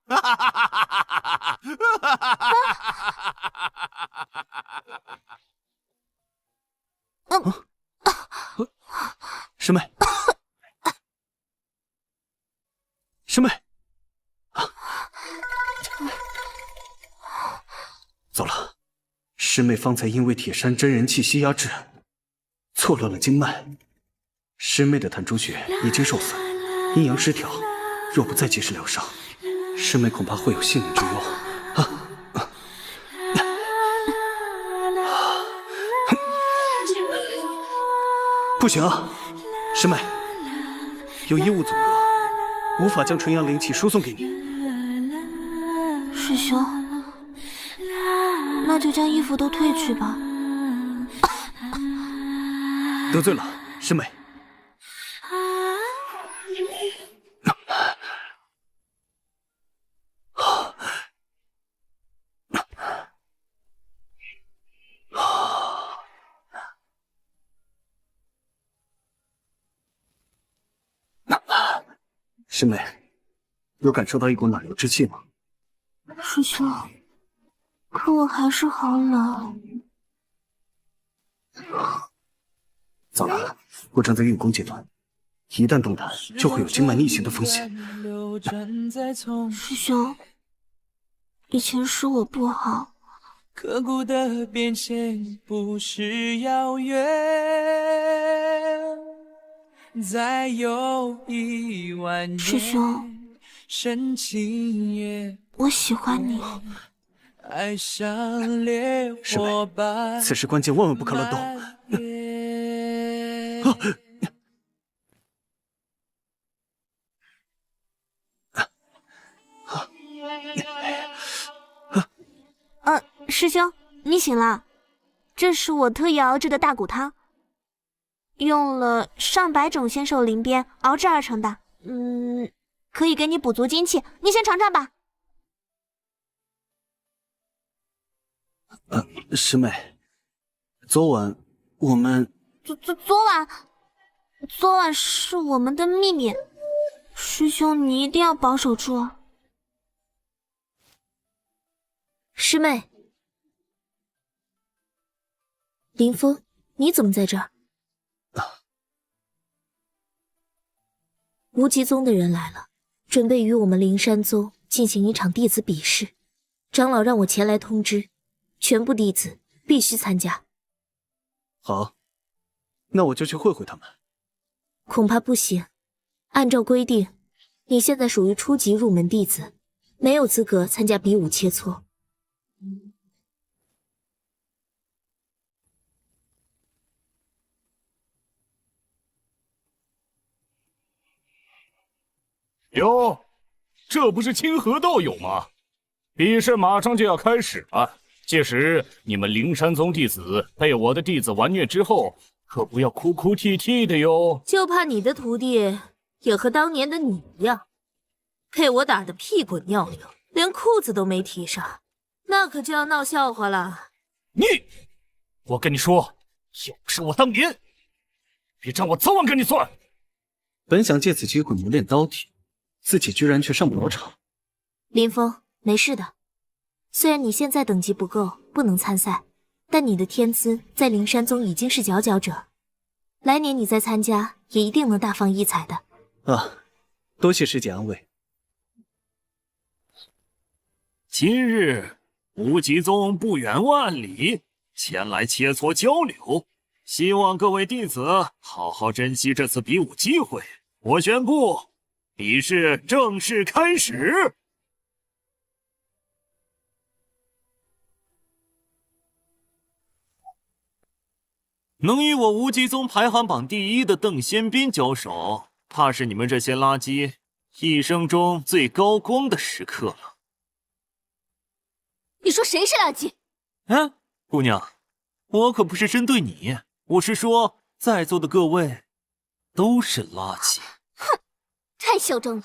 师妹，师妹，糟了！师妹方才因为铁山真人气息压制，错乱了经脉。师妹的膻中穴已经受损，阴阳失调，若不再及时疗伤，师妹恐怕会有性命之忧。不行啊，师妹，有异物阻隔，无法将纯阳灵气输送给你。师兄，那就将衣服都褪去吧。得罪了，师妹。师妹，有感受到一股暖流之气吗？师兄，可我还是好冷。糟了，我正在运功阶段，一旦动弹，就会有经脉逆行的风险。师兄，以前是我不好。刻骨的变迁不是遥远，再有1万年。师兄，深情也我喜欢你。爱上烈火般。此时关键万万不可乱动。师兄，你醒了。这是我特意熬制的大骨汤，用了上百种仙兽灵鞭熬制而成的。可以给你补足精气，你先尝尝吧。师妹，昨晚我们昨晚是我们的秘密，师兄你一定要保守住。师妹，林峰，你怎么在这儿？无极宗的人来了，准备与我们灵山宗进行一场弟子比试。长老让我前来通知，全部弟子必须参加。好，那我就去会会他们。恐怕不行，按照规定，你现在属于初级入门弟子，没有资格参加比武切磋。哟，这不是清河道友吗？比试马上就要开始了，届时你们灵山宗弟子被我的弟子完虐之后，可不要哭哭啼啼的哟。就怕你的徒弟也和当年的你一样，被我打得屁滚尿流，连裤子都没提上，那可就要闹笑话了。我跟你说，要不是我当年，别让我早晚跟你算。本想借此机会磨练刀体，自己居然却上不了场。林峰，没事的。虽然你现在等级不够，不能参赛，但你的天资在灵山宗已经是佼佼者，来年你再参加，也一定能大放异彩的。多谢师姐安慰。今日无极宗不远万里前来切磋交流，希望各位弟子好好珍惜这次比武机会。我宣布，比试正式开始。能与我无极宗排行榜第1的邓仙斌交手，怕是你们这些垃圾一生中最高光的时刻了。你说谁是垃圾？哎，姑娘，我可不是针对你，我是说在座的各位都是垃圾。哼，太嚣张了！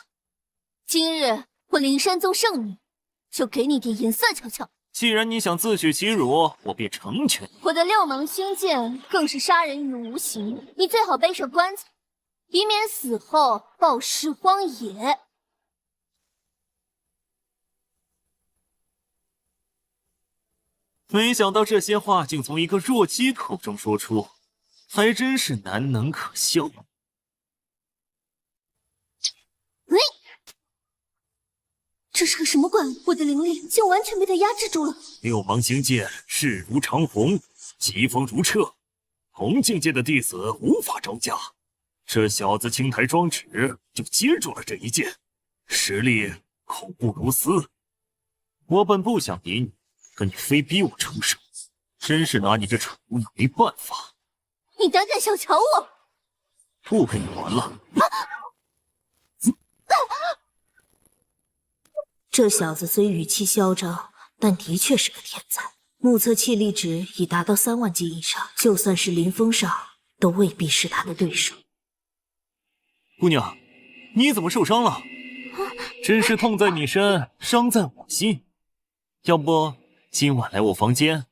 今日我灵山宗圣女，就给你点颜色瞧瞧。既然你想自取其辱，我便成全你。我的六芒星剑更是杀人于无形，你最好背上棺材，以免死后暴尸荒野。没想到这些话竟从一个弱鸡口中说出，还真是难能可笑。这是个什么怪物？我的灵力竟完全被他压制住了。六芒星剑势如长虹，疾风如掣，同境界的弟子无法招架。这小子青苔庄纸就接住了这一剑，实力恐不如斯。我本不想理你，可你非逼我出手，真是拿你这蠢物没办法。你胆敢小瞧我？不跟你玩了。这小子虽语气嚣张，但的确是个天才。目测气力值已达到3万级以上，就算是林峰少，都未必是他的对手。姑娘，你怎么受伤了？真是痛在你身，伤在我心。要不今晚来我房间，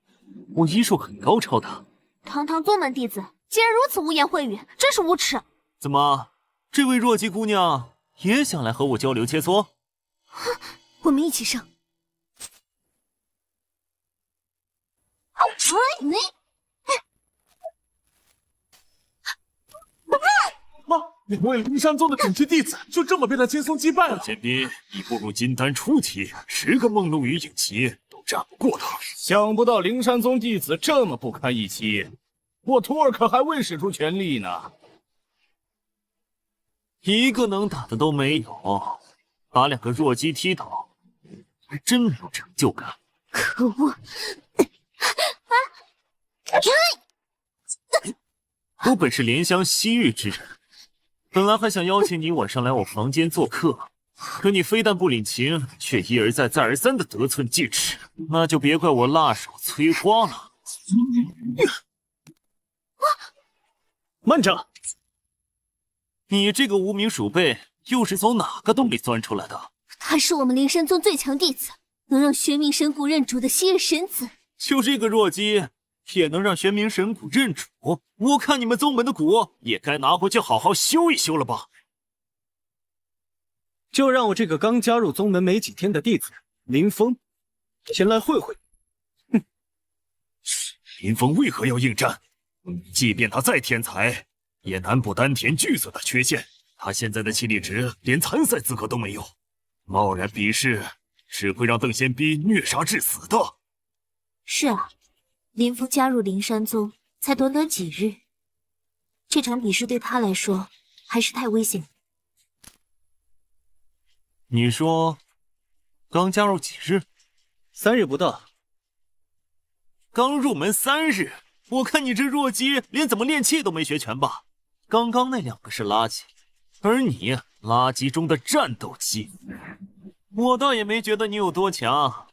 我医术很高超的。堂堂宗门弟子，竟然如此污言秽语，真是无耻！怎么，这位弱鸡姑娘也想来和我交流切磋？我们一起上。妈，两位灵山宗的顶级弟子就这么被他轻松击败了。剑斌，你步入金丹初期，10个梦露与影旗都战不过他。想不到灵山宗弟子这么不堪一击，我徒儿可还未使出全力呢，一个能打的都没有，把2个弱鸡踢倒，还真没有成就感。可恶！我本是怜香惜玉之人，本来还想邀请你晚上来我房间做客，可你非但不领情，却一而再再而三的得寸进尺，那就别怪我辣手摧花了。慢着！你这个无名鼠辈，又是从哪个洞里钻出来的？他是我们灵山宗最强弟子，能让玄冥神谷认主的昔日神子。就这个弱鸡，也能让玄冥神谷认主？我看你们宗门的谷也该拿回去好好修一修了吧。就让我这个刚加入宗门没几天的弟子林峰先来会会。哼，林峰为何要应战？即便他再天才，也难补丹田巨色的缺陷。他现在的气力值连参赛资格都没有，贸然比试只会让邓仙逼虐杀致死的。是啊，林峰加入灵山宗才短短几日，这场比试对他来说还是太危险。你说刚加入几日？3日不到。刚入门3日，我看你这弱鸡连怎么练气都没学全吧？刚刚那2个是垃圾，而你垃圾中的战斗机。我倒也没觉得你有多强，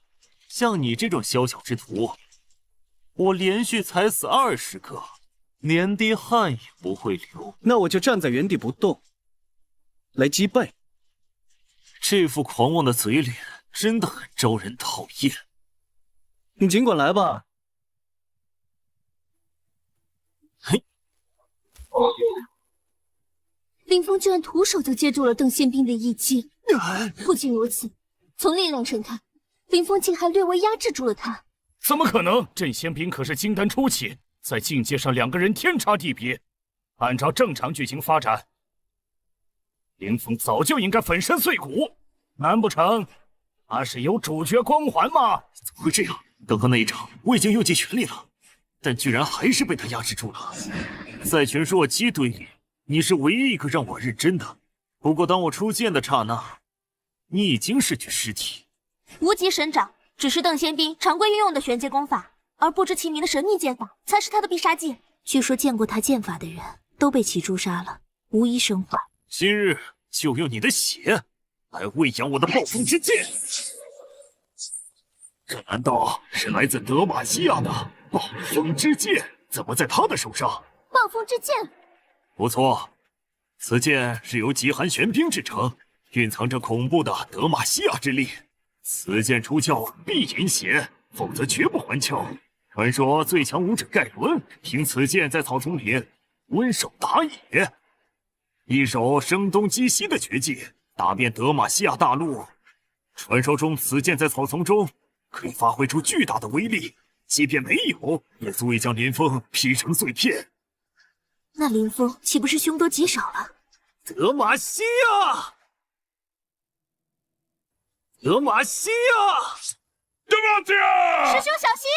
像你这种小小之徒，我连续踩死20个，连滴汗也不会流。那我就站在原地不动，来击败。这副狂妄的嘴脸真的很招人讨厌。你尽管来吧。嘿，林峰居然徒手就接住了邓宪兵的一击。不仅如此，从力量上看，林峰竟还略微压制住了他。怎么可能？郑宪兵可是金丹初期，在境界上2个人天差地别。按照正常剧情发展，林峰早就应该粉身碎骨，难不成他是有主角光环吗？怎么会这样？刚刚那一场我已经用尽全力了，但居然还是被他压制住了。在群弱鸡堆里，你是唯一一个让我认真的。不过当我出剑的刹那，你已经是具尸体。无极神掌只是邓宪兵常规运用的玄阶功法，而不知其名的神秘剑法才是他的必杀技。据说见过他剑法的人都被其诛杀了，无一生还。今日就用你的血还喂养我的暴风之剑。这难道是来自德玛西亚的暴风之剑？怎么在他的手上？暴风之剑，不错，此剑是由极寒玄冰制成，蕴藏着恐怖的德玛西亚之力。此剑出鞘必饮血，否则绝不还鞘。传说最强武者盖伦凭此剑在草丛里温手打野，一手声东击西的绝技打遍德玛西亚大陆。传说中此剑在草丛中可以发挥出巨大的威力，即便没有，也足以将林峰劈成碎片。那林峰岂不是凶多吉少了？德玛西亚，德玛西亚，德玛西亚！师兄小心！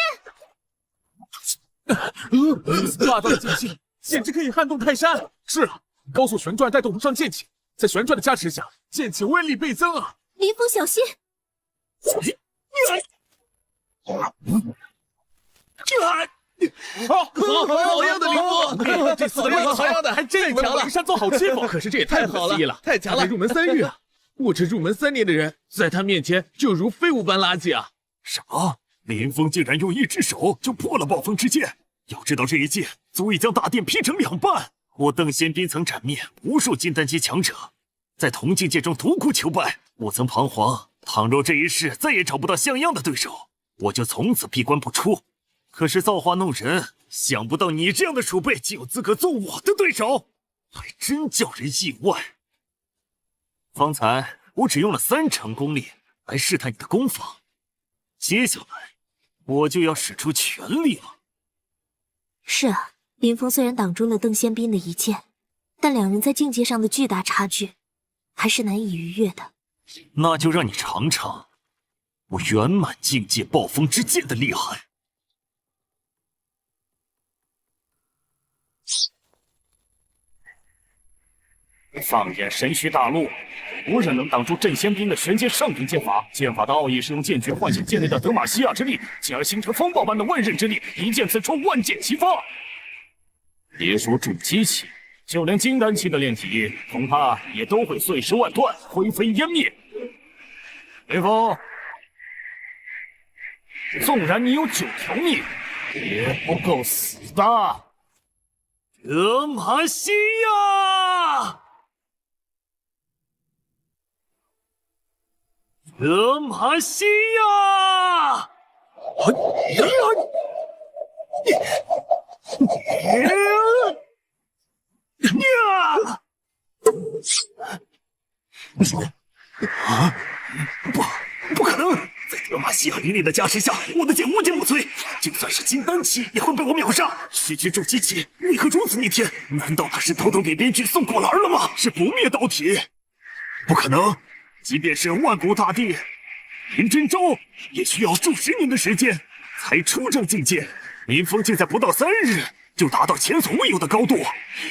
霸道的剑气，简直可以撼动泰山。是啊，高速旋转带动不上剑气，在旋转的加持下，剑气威力倍增啊！林峰小心！好样的，林峰！这4个人好样的，还真强了。灵山宗好欺负，可是这也太好了，太强了！入门3月，我这入门3年的人，在他面前就如废物般垃圾啊！啥？林峰竟然用1只手就破了暴风之剑！要知道这一剑足以将大殿劈成2半。我邓仙斌曾斩灭无数金丹级强者，在同境界中独孤求败。我曾彷徨，倘若这一世再也找不到像样的对手，我就从此闭关不出。可是造化弄人，想不到你这样的鼠辈竟有资格做我的对手，还真叫人意外。方才我只用了3成功力来试探你的攻防，接下来我就要使出全力了。是啊，林峰虽然挡住了邓仙斌的一剑，但两人在境界上的巨大差距，还是难以逾越的。那就让你尝尝我圆满境界暴风之剑的厉害。放眼神虚大陆，无人能挡住镇仙兵的玄阶上品剑法。剑法的奥义是用剑诀唤醒剑内的德玛西亚之力，进而形成风暴般的万刃之力，一剑刺出，万箭齐发。别说筑基期，就连金丹期的炼体，恐怕也都会碎尸万段，灰飞烟灭。林峰，纵然你有9条命，也不够死的。德玛西亚！德玛西亚！不可能！在德玛西亚灵力的加持下，我的剑无坚不摧，就算是金丹期也会被我秒杀。区区筑基期为何如此逆天？难道他是偷偷给编剧送果篮了吗？是不灭刀体？不可能！即便是万古大帝林真周，也需要数10年的时间才出这境界。林峰竟在不到3日就达到前所未有的高度，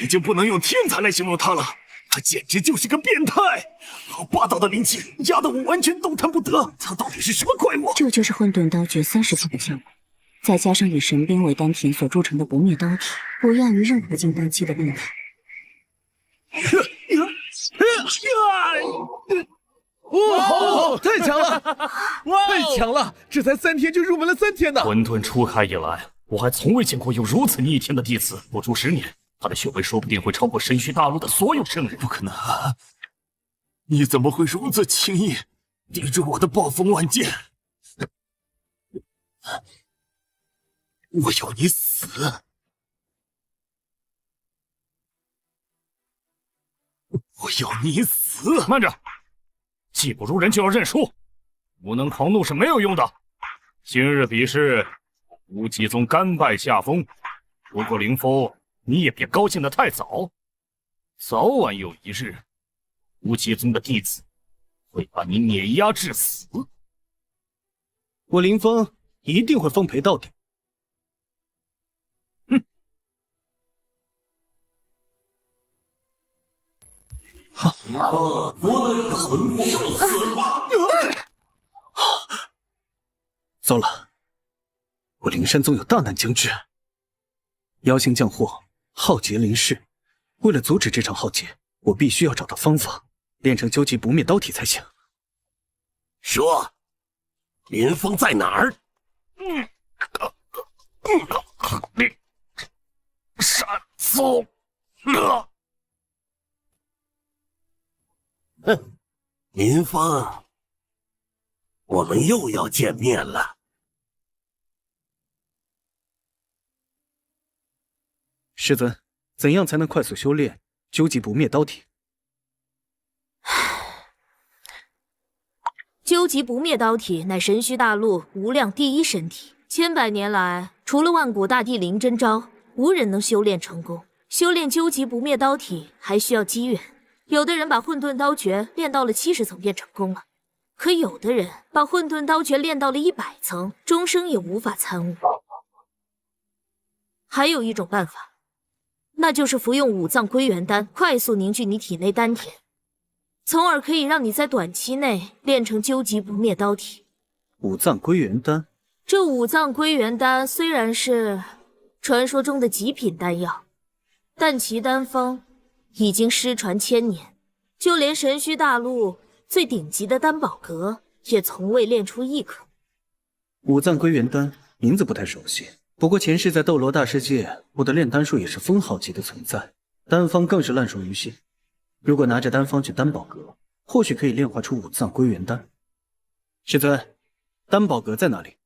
已经不能用天才来形容他了。他简直就是个变态！好霸道的灵气，压得我完全动弹不得。他到底是什么怪物？这就是混沌刀诀30分的效果，再加上以神兵为丹田所铸成的不灭刀体，不亚于任何金丹期的厉害。哇，太强了！太强了！这才3天就入门了3天呢！混沌初开以来，我还从未见过有如此逆天的弟子。不出10年，他的修为说不定会超过神虚大陆的所有圣人。不可能！你怎么会如此轻易抵住我的暴风万剑？我要你死！我要你死！慢着！技不如人就要认输，无能狂怒是没有用的。今日比试，无极宗甘拜下风。不过林峰，你也别高兴得太早，早晚有一日，无极宗的弟子会把你碾压致死。我林峰一定会奉陪到底。糟了，我灵山宗有大难将至，妖星降祸，浩劫临世。为了阻止这场浩劫，我必须要找到方法，练成究极不灭刀体才行。说，林峰在哪儿？山松，哼，林峰，我们又要见面了。师尊，怎样才能快速修炼究极不灭刀体？究极不灭刀体乃神虚大陆无量第一神体，千百年来，除了万古大帝林真昭，无人能修炼成功。修炼究极不灭刀体还需要机缘，有的人把混沌刀诀练到了70层便成功了，可有的人把混沌刀诀练到了100层，终生也无法参悟。还有一种办法，那就是服用五脏归元丹，快速凝聚你体内丹田，从而可以让你在短期内练成究极不灭刀体。五脏归元丹，这五脏归元丹虽然是传说中的极品丹药，但其丹方已经失传1000年，就连神虚大陆最顶级的丹宝阁也从未炼出一颗。五脏归元丹名字不太熟悉，不过前世在斗罗大世界，我的炼丹术也是封号级的存在，丹方更是烂熟于心。如果拿着丹方去丹宝阁，或许可以炼化出五脏归元丹。师尊，丹宝阁在哪里？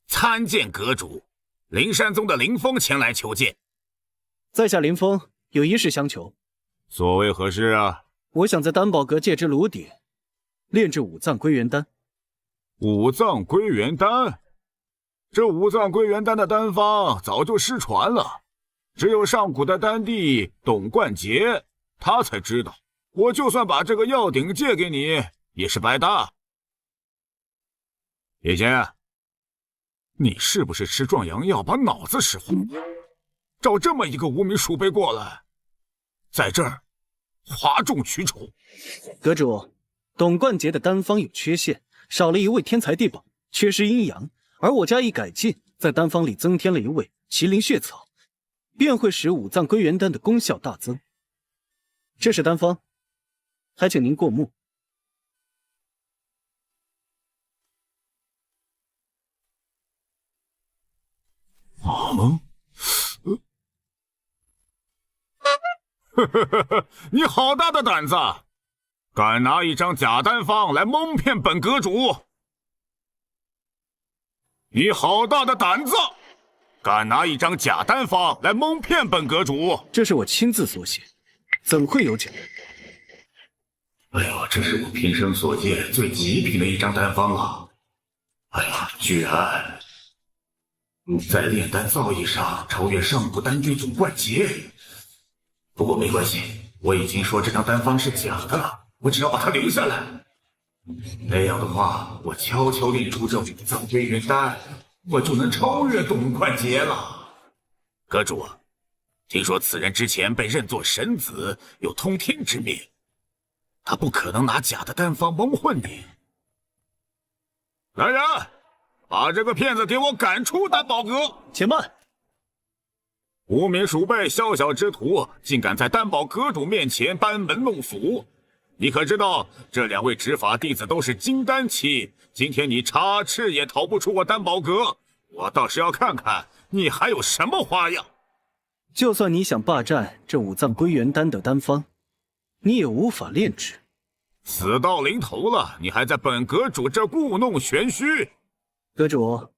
参见阁主，灵山宗的林峰前来求见。在下林峰，有一事相求。所谓何事啊？我想在丹宝阁借支炉鼎，炼制五脏归元丹。五脏归元丹？这五脏归元丹的丹方早就失传了，只有上古的丹帝董冠杰他才知道。我就算把这个药鼎借给你，也是白搭。叶谦，你是不是吃壮阳药把脑子吃坏？找这么一个无名鼠辈过来，在这儿哗众取宠。阁主，董冠杰的丹方有缺陷，少了一味天才地宝，缺失阴阳，而我加以改进，在丹方里增添了一味麒麟血草，便会使五脏归元丹的功效大增。这是丹方，还请您过目。你好大的胆子，敢拿一张假丹方来蒙骗本阁主！你好大的胆子，敢拿一张假丹方来蒙骗本阁主！这是我亲自所写，怎会有假？哎呦，这是我平生所见最极品的一张丹方了！哎呀，居然在炼丹造诣上超越上古丹帝总冠杰。不过没关系，我已经说这张丹方是假的了，我只要把它留下来。那样的话，我悄悄炼出这五脏归元丹，我就能超越董冠杰了。阁主，听说此人之前被认作神子，有通天之命，他不可能拿假的丹方蒙混你。来人，把这个骗子给我赶出丹宝阁！且慢！无名鼠辈，宵小之徒，竟敢在丹宝阁主面前班门弄斧！你可知道，这2位执法弟子都是金丹期，今天你插翅也逃不出我丹宝阁，我倒是要看看你还有什么花样！就算你想霸占这五脏归元丹的丹方，你也无法炼制。死到临头了，你还在本阁主这故弄玄虚！阁主，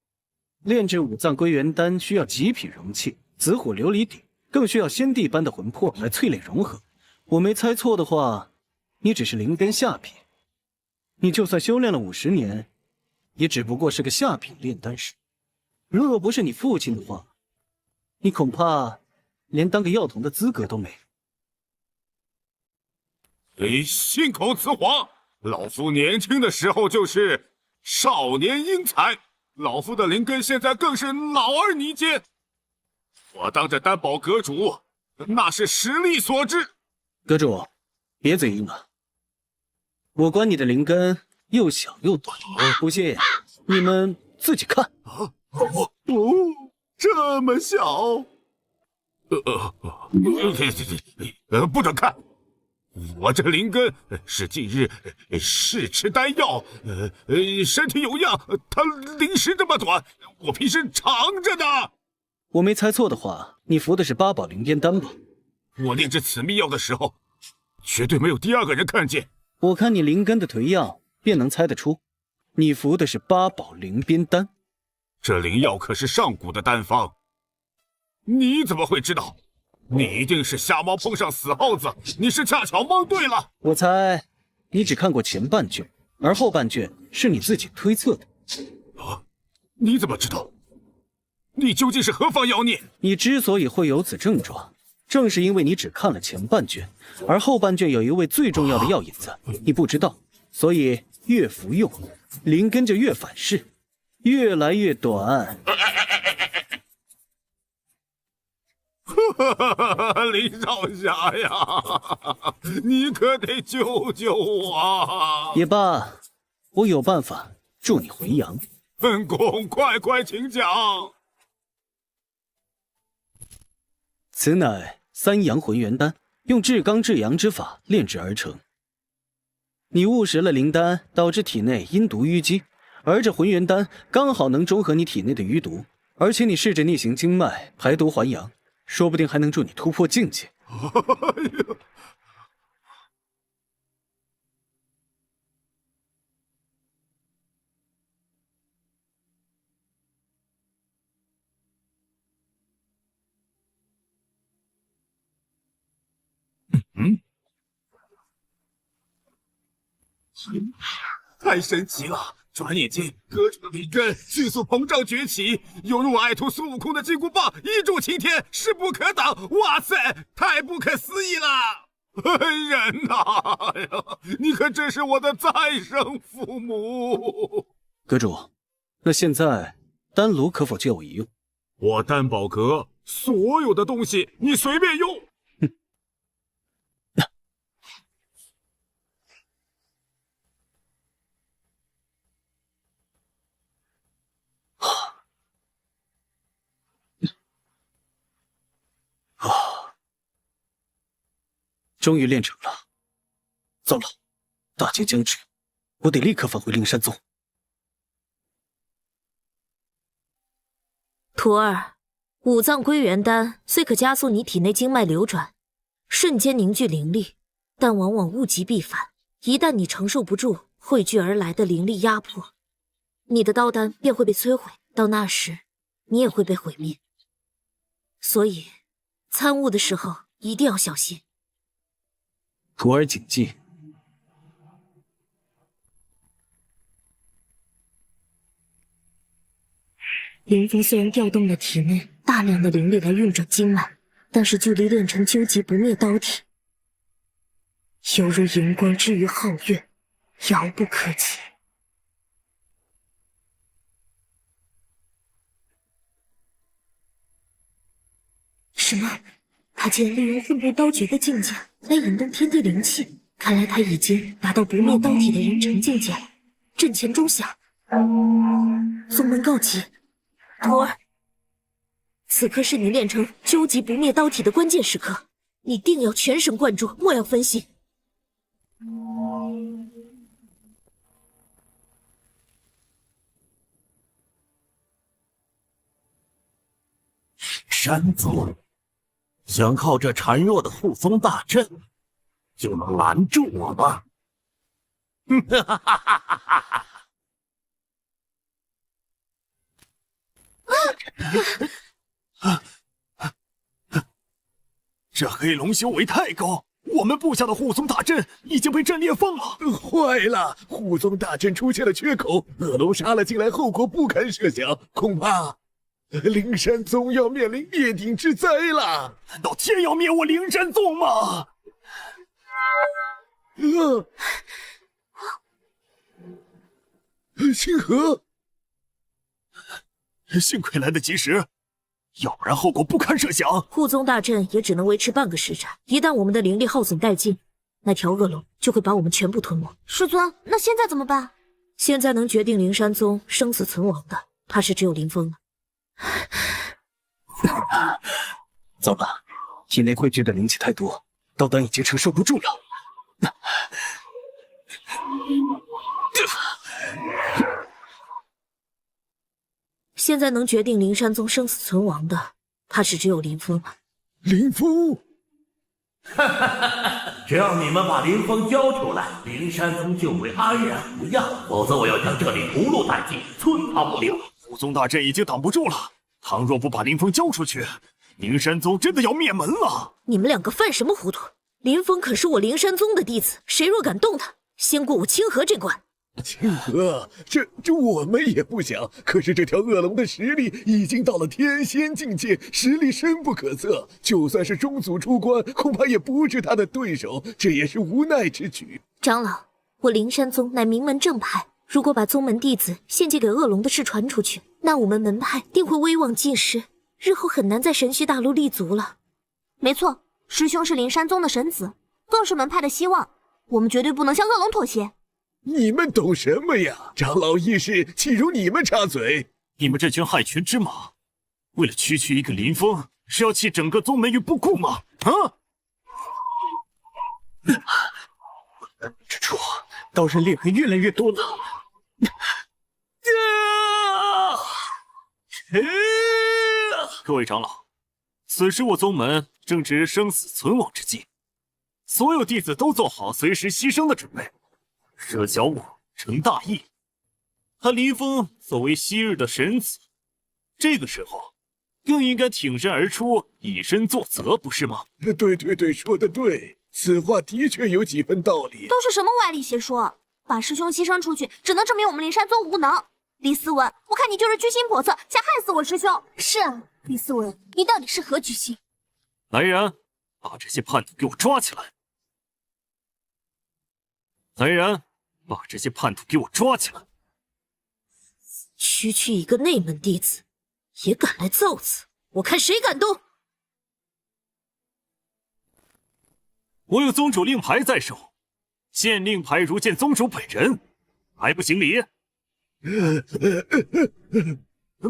炼制五脏归元丹需要极品容器紫火琉璃鼎，更需要仙帝般的魂魄来淬炼融合。我没猜错的话，你只是灵根下品。你就算修炼了50年，也只不过是个下品炼丹师。若不是你父亲的话，你恐怕连当个药童的资格都没。你信口雌黄！老夫年轻的时候就是少年英才，老夫的灵根现在更是老而弥坚。我当着丹宝阁主，那是实力所致。阁主，别嘴硬了。我管你的灵根又小又短，不信你们自己看。这么小？不准看！我这灵根是近日试吃丹药，身体有恙，它灵时这么短，我平时藏着呢。我没猜错的话，你服的是八宝灵边丹吧？我炼制此秘药的时候，绝对没有第二个人看见。我看你灵根的颓样，便能猜得出，你服的是八宝灵边丹。这灵药可是上古的丹方，你怎么会知道？你一定是瞎猫碰上死耗子，你是恰巧蒙对了。我猜你只看过前半卷，而后半卷是你自己推测的。啊，你怎么知道？你究竟是何方妖孽？你之所以会有此症状，正是因为你只看了前半卷，而后半卷有一味最重要的药引子，你不知道，所以越服用，灵根就越反噬，越来越短。林少侠呀，你可得救救我啊！也罢，我有办法助你回阳。本宫快请讲。此乃三阳浑元丹，用至刚至阳之法炼制而成。你误食了灵丹，导致体内阴毒淤积，而这浑元丹刚好能中和你体内的余毒，而且你试着逆行经脉，排毒还阳，说不定还能助你突破境界。太神奇了！转眼间，阁主的灵根迅速膨胀崛起，犹如爱徒孙悟空的金箍棒，一柱擎天，势不可挡。哇塞，太不可思议了！人呐，你可真是我的再生父母。阁主，那现在丹炉可否借我一用？我丹宝阁所有的东西，你随便用。终于练成了。糟了，大劫将至，我得立刻返回灵山宗。徒儿，五脏归元丹虽可加速你体内经脉流转，瞬间凝聚灵力，但往往物极必反。一旦你承受不住汇聚而来的灵力压迫，你的刀丹便会被摧毁，到那时你也会被毁灭。所以参悟的时候一定要小心。徒儿谨记。林峰虽然调动了体内大量的灵力来运转经脉，但是距离炼成究极不灭刀体，犹如荧光之于皓月，遥不可及。什么？他竟然利用混沌刀诀的境界来引动天地灵气，看来他已经达到不灭刀体的人成境界了。阵前钟响，宗门告急。徒儿，此刻是你练成究极不灭刀体的关键时刻，你定要全神贯注，莫要分心。山宗想靠这孱弱的护宗大阵就能拦住我吗？这黑龙修为太高，我们布下的护宗大阵已经被阵裂缝了。坏了，护宗大阵出现了缺口，恶龙杀了进来，后果不堪设想，恐怕灵山宗要面临灭顶之灾了。难道天要灭我灵山宗吗？星河，幸亏来得及时，要不然后果不堪设想。护宗大阵也只能维持半个时辰，一旦我们的灵力耗损殆尽，那条恶龙就会把我们全部吞没。师尊，那现在怎么办？现在能决定灵山宗生死存亡的，怕是只有林峰了。糟了，体内汇聚的灵气太多，道丹已经承受不住了。现在能决定灵山宗生死存亡的，怕是只有林峰了。林峰，只要你们把林峰交出来，灵山宗就会安然无恙。否则，我要将这里屠戮殆尽，寸草不留。武宗大阵已经挡不住了，倘若不把林峰交出去，灵山宗真的要灭门了。你们两个犯什么糊涂？林峰可是我灵山宗的弟子，谁若敢动他，先过我清河这关。清河，这我们也不想。可是这条恶龙的实力已经到了天仙境界，实力深不可测。就算是中祖出关，恐怕也不是他的对手，这也是无奈之举。长老，我灵山宗乃名门正派，如果把宗门弟子献祭给恶龙的事传出去，那我们门派定会威望尽失，日后很难在神虚大陆立足了。没错，师兄是灵山宗的神子，更是门派的希望，我们绝对不能向恶龙妥协。你们懂什么呀？长老议事，岂容你们插嘴？你们这群害群之马，为了区区一个林峰，是要弃整个宗门于不顾吗？啊！这处刀刃裂痕越来越多了。各位长老，此时我宗门正值生死存亡之际，所有弟子都做好随时牺牲的准备。舍小我成大义，他林峰作为昔日的神子，这个时候更应该挺身而出，以身作则，不是吗？对，说得对，此话的确有几分道理。都是什么歪理邪说？把师兄牺牲出去，只能证明我们灵山宗无能。李思文，我看你就是居心叵测，想害死我师兄。是啊，李思文，你到底是何居心？来人，把这些叛徒给我抓起来！来人，把这些叛徒给我抓起来！区区一个内门弟子，也敢来造次，我看谁敢动！我有宗主令牌在手，见令牌如见宗主本人，还不行礼？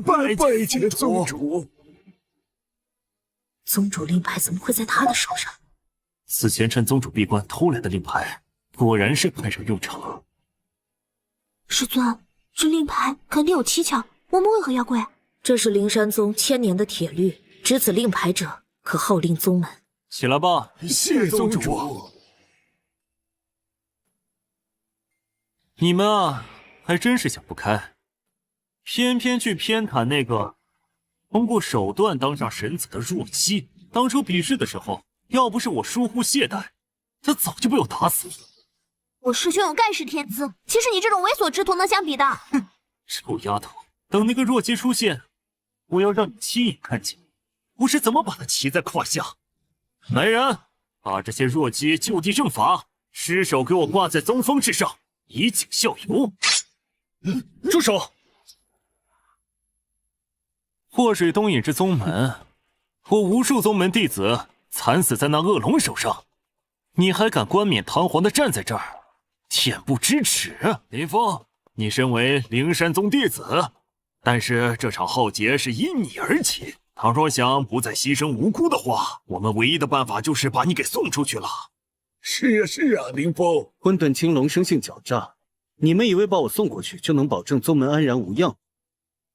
拜见宗主。宗主令牌怎么会在他的手上？此前趁宗主闭关偷来的令牌，果然是派上用场。师尊，这令牌肯定有蹊跷，我们为何要跪？这是灵山宗千年的铁律，执此令牌者可号令宗门。起来吧。谢宗主。你们啊，还真是想不开，偏偏去偏袒那个通过手段当上神子的弱鸡。当初比试的时候，要不是我疏忽懈怠，他早就被我打死了。我师兄有盖世天资，岂是你这种猥琐之徒能相比的？哼，臭丫头，等那个弱鸡出现，我要让你亲眼看见我是怎么把他骑在胯下。来人，把这些弱鸡就地正法，尸首给我挂在宗峰之上，以儆效尤。住手！祸水东引之宗门，我无数宗门弟子惨死在那恶龙手上，你还敢冠冕堂皇的站在这儿，恬不知耻！林峰，你身为灵山宗弟子，但是这场浩劫是因你而起，倘若想不再牺牲无辜的话，我们唯一的办法就是把你给送出去了。是啊，林峰。混沌青龙生性狡诈，你们以为把我送过去就能保证宗门安然无恙？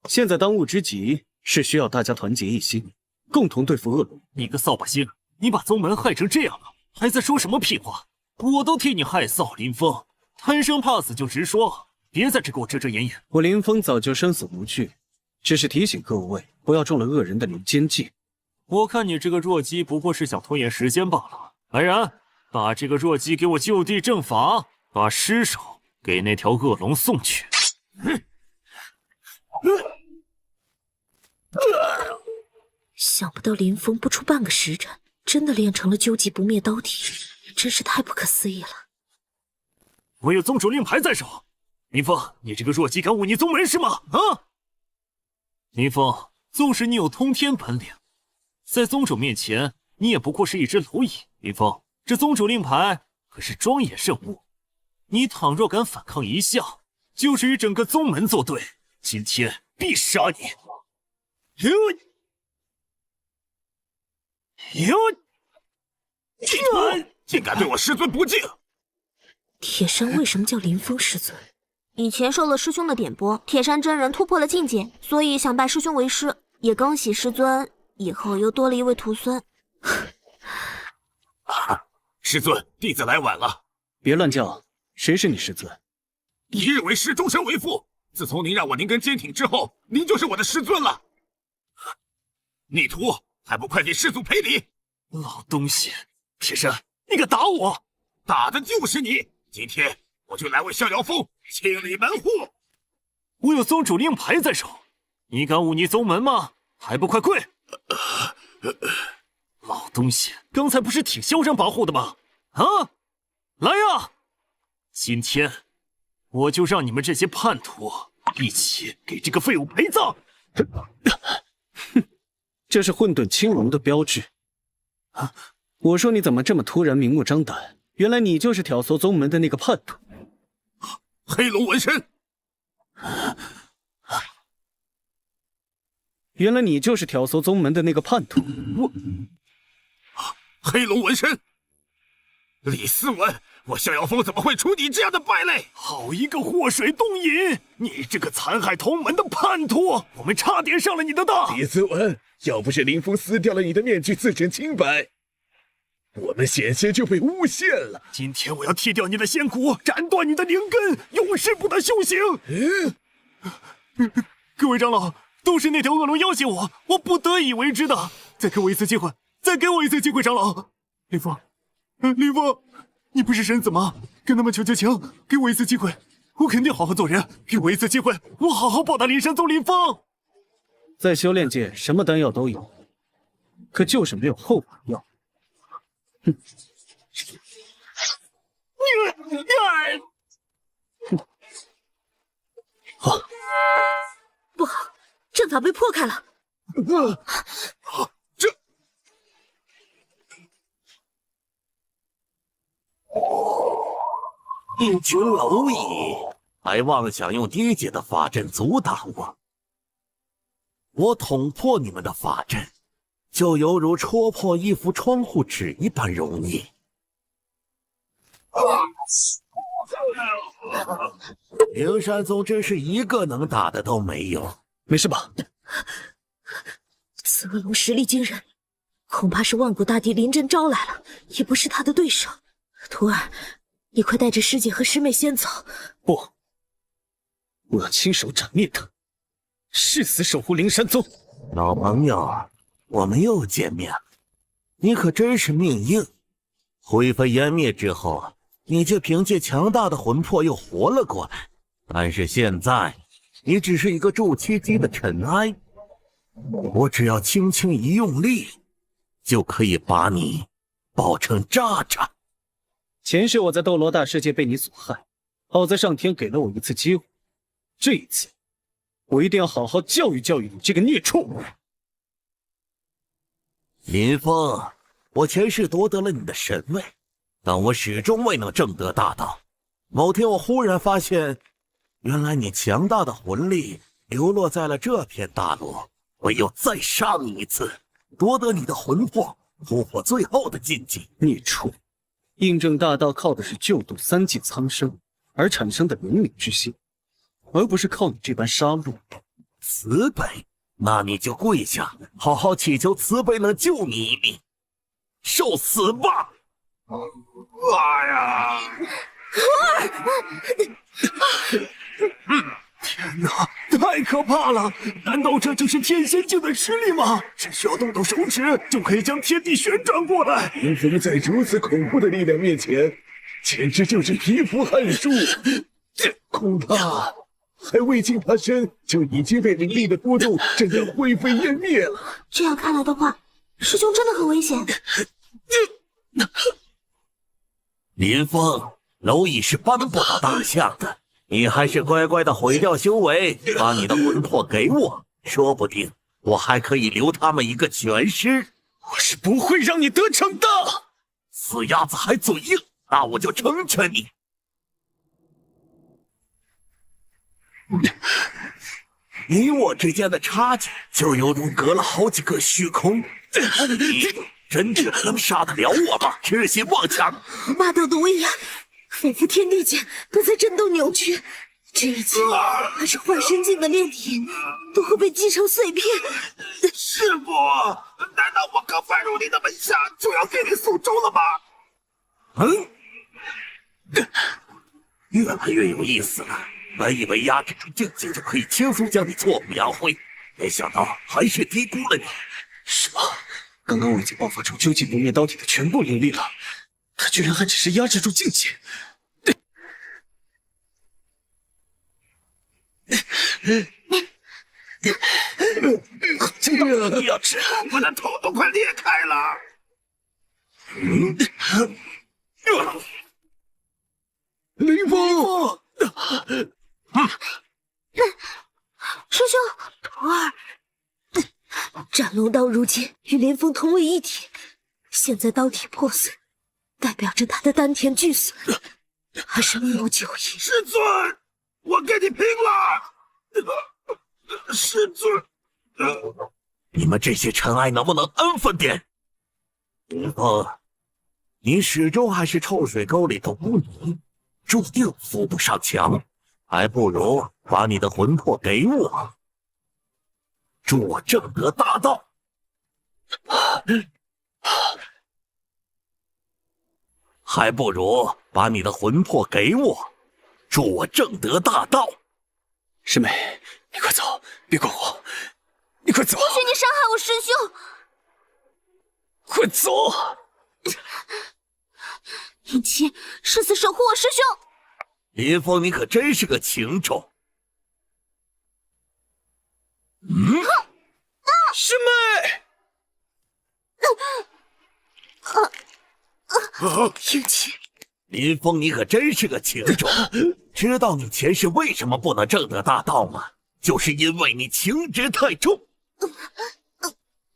现在当务之急是需要大家团结一心，共同对付恶龙。你个扫把星，你把宗门害成这样了，还在说什么屁话？我都替你害臊。林峰，贪生怕死就直说，别在这给我遮遮掩掩。我林峰早就生死无惧，只是提醒各位不要中了恶人的离间计。我看你这个弱鸡不过是想拖延时间罢了。来人，把这个弱鸡给我就地正法，把尸首给那条恶龙送去。想不到林峰不出半个时辰，真的练成了究极不灭刀体，真是太不可思议了。我有宗主令牌在手，林峰，你这个弱鸡敢忤逆宗门是吗？啊！林峰，纵使你有通天本领，在宗主面前，你也不过是一只蝼蚁。林峰，这宗主令牌可是庄严圣物，你倘若敢反抗一下，就是与整个宗门作对，今天必杀你！你徒竟敢对我师尊不敬！铁山为什么叫林峰师尊？以前受了师兄的点拨，铁山真人突破了境界，所以想拜师兄为师。也恭喜师尊，以后又多了一位徒孙。师尊，弟子来晚了。别乱叫，谁是你师尊？一日为师，终身为父。自从您让我灵根坚挺之后，您就是我的师尊了。逆徒，还不快给师祖赔礼！老东西，铁山，你敢打我？打的就是你！今天我就来为逍遥峰清理门户。我有宗主令牌在手，你敢忤逆宗门吗？还不快跪！老东西，刚才不是挺嚣张跋扈的吗？啊，来呀！今天我就让你们这些叛徒一起给这个废物陪葬！哼，这是混沌青龙的标志。啊！我说你怎么这么突然明目张胆？原来你就是挑唆宗门的那个叛徒。黑龙纹身。原来你就是挑唆宗门的那个叛徒。黑龙纹身。李思文，我逍遥峰怎么会出你这样的败类？好一个祸水东引！你这个残害同门的叛徒，我们差点上了你的当。李思文，要不是林峰撕掉了你的面具，自证清白，我们险些就被诬陷了。今天我要剃掉你的仙骨，斩断你的灵根，永世不得修行。各位长老，都是那条恶龙要挟我，我不得已为之的。再给我一次机会，再给我一次机会，长老。林峰，林峰，你不是神子吗？跟他们求求情，给我一次机会，我肯定好好做人。给我一次机会，我好好报答灵山宗林峰。在修炼界，什么丹药都有，可就是没有后把药。哼！好，不好，阵法被破开了。一群蝼蚁，还妄想用低阶的法阵阻挡我！我捅破你们的法阵，就犹如戳破一幅窗户纸一般容易。灵山宗真是一个能打的都没有。没事吧？此恶龙实力惊人，恐怕是万古大帝临阵招来了，也不是他的对手。徒儿，你快带着师姐和师妹先走。不，我要亲手斩灭他，誓死守护灵山宗。老朋友，我们又见面了，你可真是命硬。灰飞烟灭之后，你却凭借强大的魂魄又活了过来，但是现在你只是一个筑基机的尘埃，我只要轻轻一用力，就可以把你爆成渣渣。前世我在斗罗大世界被你所害，好在上天给了我一次机会，这一次我一定要好好教育教育你这个孽畜。林峰，我前世夺得了你的神位，但我始终未能证得大道。某天我忽然发现，原来你强大的魂力流落在了这片大陆，唯有再杀你一次，夺得你的魂魄，突破最后的禁忌。孽畜！印证大道靠的是救度三界苍生而产生的怜悯之心，而不是靠你这般杀戮。慈悲？那你就跪下，好好祈求慈悲能救你一命，受死吧！哎呀！天哪，太可怕了！难道这就是天仙境的实力吗？只需要动动手指，就可以将天地旋转过来。林峰在如此恐怖的力量面前，简直就是蚍蜉撼树。恐怕还未近他身，就已经被灵力的波动震得灰飞烟灭了。这样看来的话，师兄真的很危险。林峰，蝼蚁是搬不倒大象的，你还是乖乖的毁掉修为，把你的魂魄给我，说不定我还可以留他们一个全尸。我是不会让你得逞的。死鸭子还嘴硬，那我就成全你。你我之间的差距，就犹如隔了好几个虚空。你真的能杀得了我吗？痴心妄想！霸道的威压，仿佛天地间都在震动扭曲。这一切，还是幻身境的炼体，都会被击成碎片。师傅，难道我刚迈入你的门下，就要给你送终了吗？越来越有意思了。本以为压制住境界就可以轻松将你挫骨扬灰，没想到还是低估了你。什么？刚刚我已经爆发出究极不灭刀体的全部灵力了，他居然还只是压制住境界。要吃，我的头都快裂开了。林峰，师兄，徒儿，斩龙刀如今与林峰同为一体，现在刀体破碎，代表着他的丹田俱损，他是命不久矣。师尊，我跟你拼了！师尊，你们这些尘埃能不能安分点？林峰，你始终还是臭水沟里的污泥，注定扶不上墙，还不如把你的魂魄给我，助我正得大道。还不如把你的魂魄给我，助我正得大道。师妹，你快走，别管我，你快走！不许你伤害我师兄！快走！尹七，誓死守护我师兄！林峰，你可真是个情种。师妹！尹七，林峰，你可真是个情种。知道你前世为什么不能正得大道吗？就是因为你情执太重。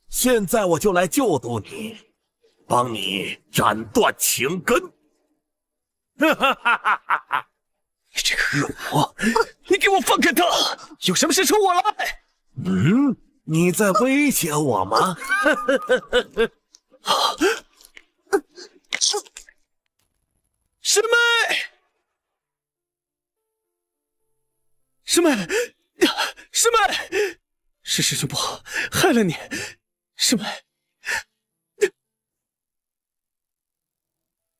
现在我就来救度你，帮你斩断情根。你这个恶魔，你给我放开他！有什么事冲我来！你在威胁我吗？师妹，师妹，师妹，是师兄不好，害了你，师妹，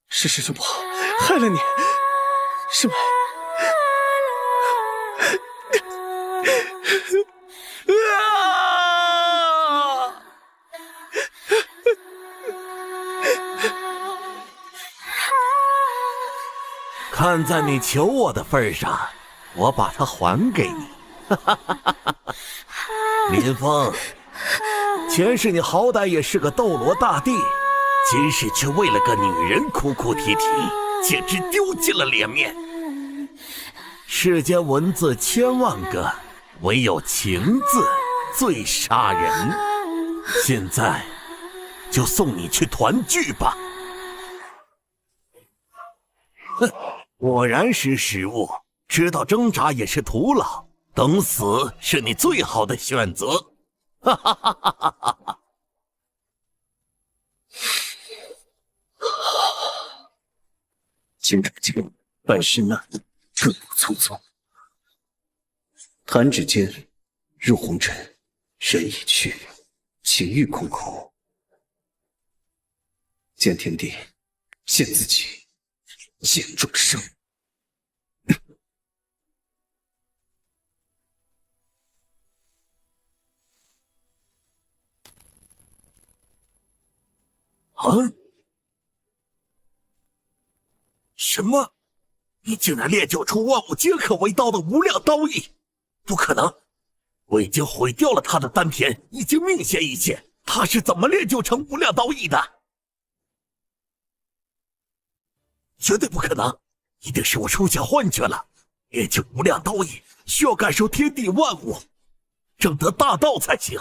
是师兄不好，害了你，师妹。看在你求我的份上，我把它还给你。林峰，前世你好歹也是个斗罗大帝，今世却为了个女人哭哭啼啼，简直丢尽了脸面。世间文字千万个，唯有情字最杀人。现在就送你去团聚吧。哼，果然是食物，知道挣扎也是徒劳，等死是你最好的选择。哈哈哈哈哈哈！经长经，百事难，各不匆匆。弹指间，入红尘，人已去，情欲空空。见天地，见自己，见众生。什么？你竟然练就出万物皆可为刀的无量刀意？不可能！我已经毁掉了他的丹田，已经命悬一线。他是怎么练就成无量刀意的？绝对不可能！一定是我出现幻觉了。练就无量刀意，需要感受天地万物，正得大道才行。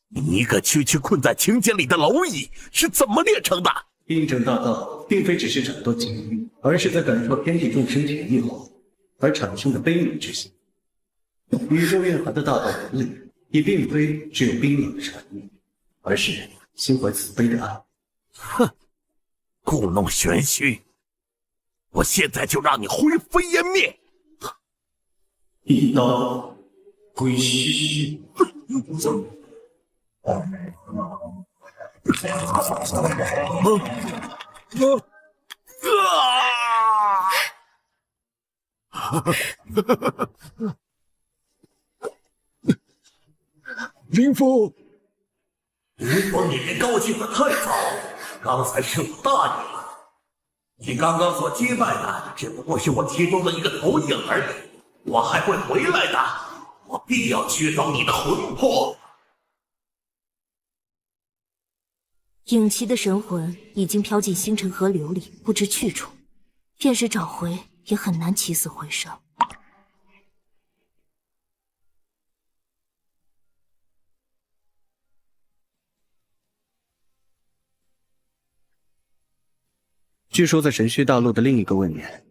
你一个区区困在情茧里的蝼蚁，是怎么炼成的？印证大道，并非只是斩断情欲，而是在感受天地众生甜意后而产生的悲悯之心。宇宙蕴含的大道本领，也并非只有冰冷的禅意，而是心怀慈悲的爱。哼，故弄玄虚！我现在就让你灰飞烟灭！一刀归西。林峰，林峰，你别高兴的太早，刚才是我答应了。你刚刚所击败的只不过是我其中的一个投影而已，我还会回来的，我必要取走你的魂魄。影齐的神魂已经飘进星辰河流里，不知去处，便是找回也很难起死回生。据说在神虚大陆的另一个位面，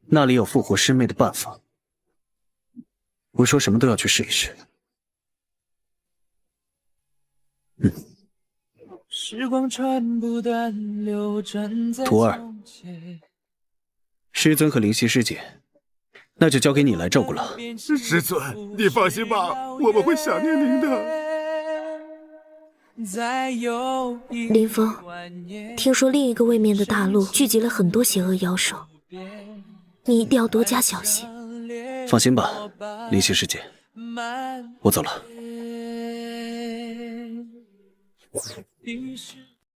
那里有复活师妹的办法。我说什么都要去试一试。时光船不断流转在徒儿，师尊和灵犀师姐，那就交给你来照顾了。师尊，你放心吧，我们会想念您的。林峰，听说另一个位面的大陆聚集了很多邪恶妖兽，你一定要多加小心。放心吧，灵犀师姐，我走了。于是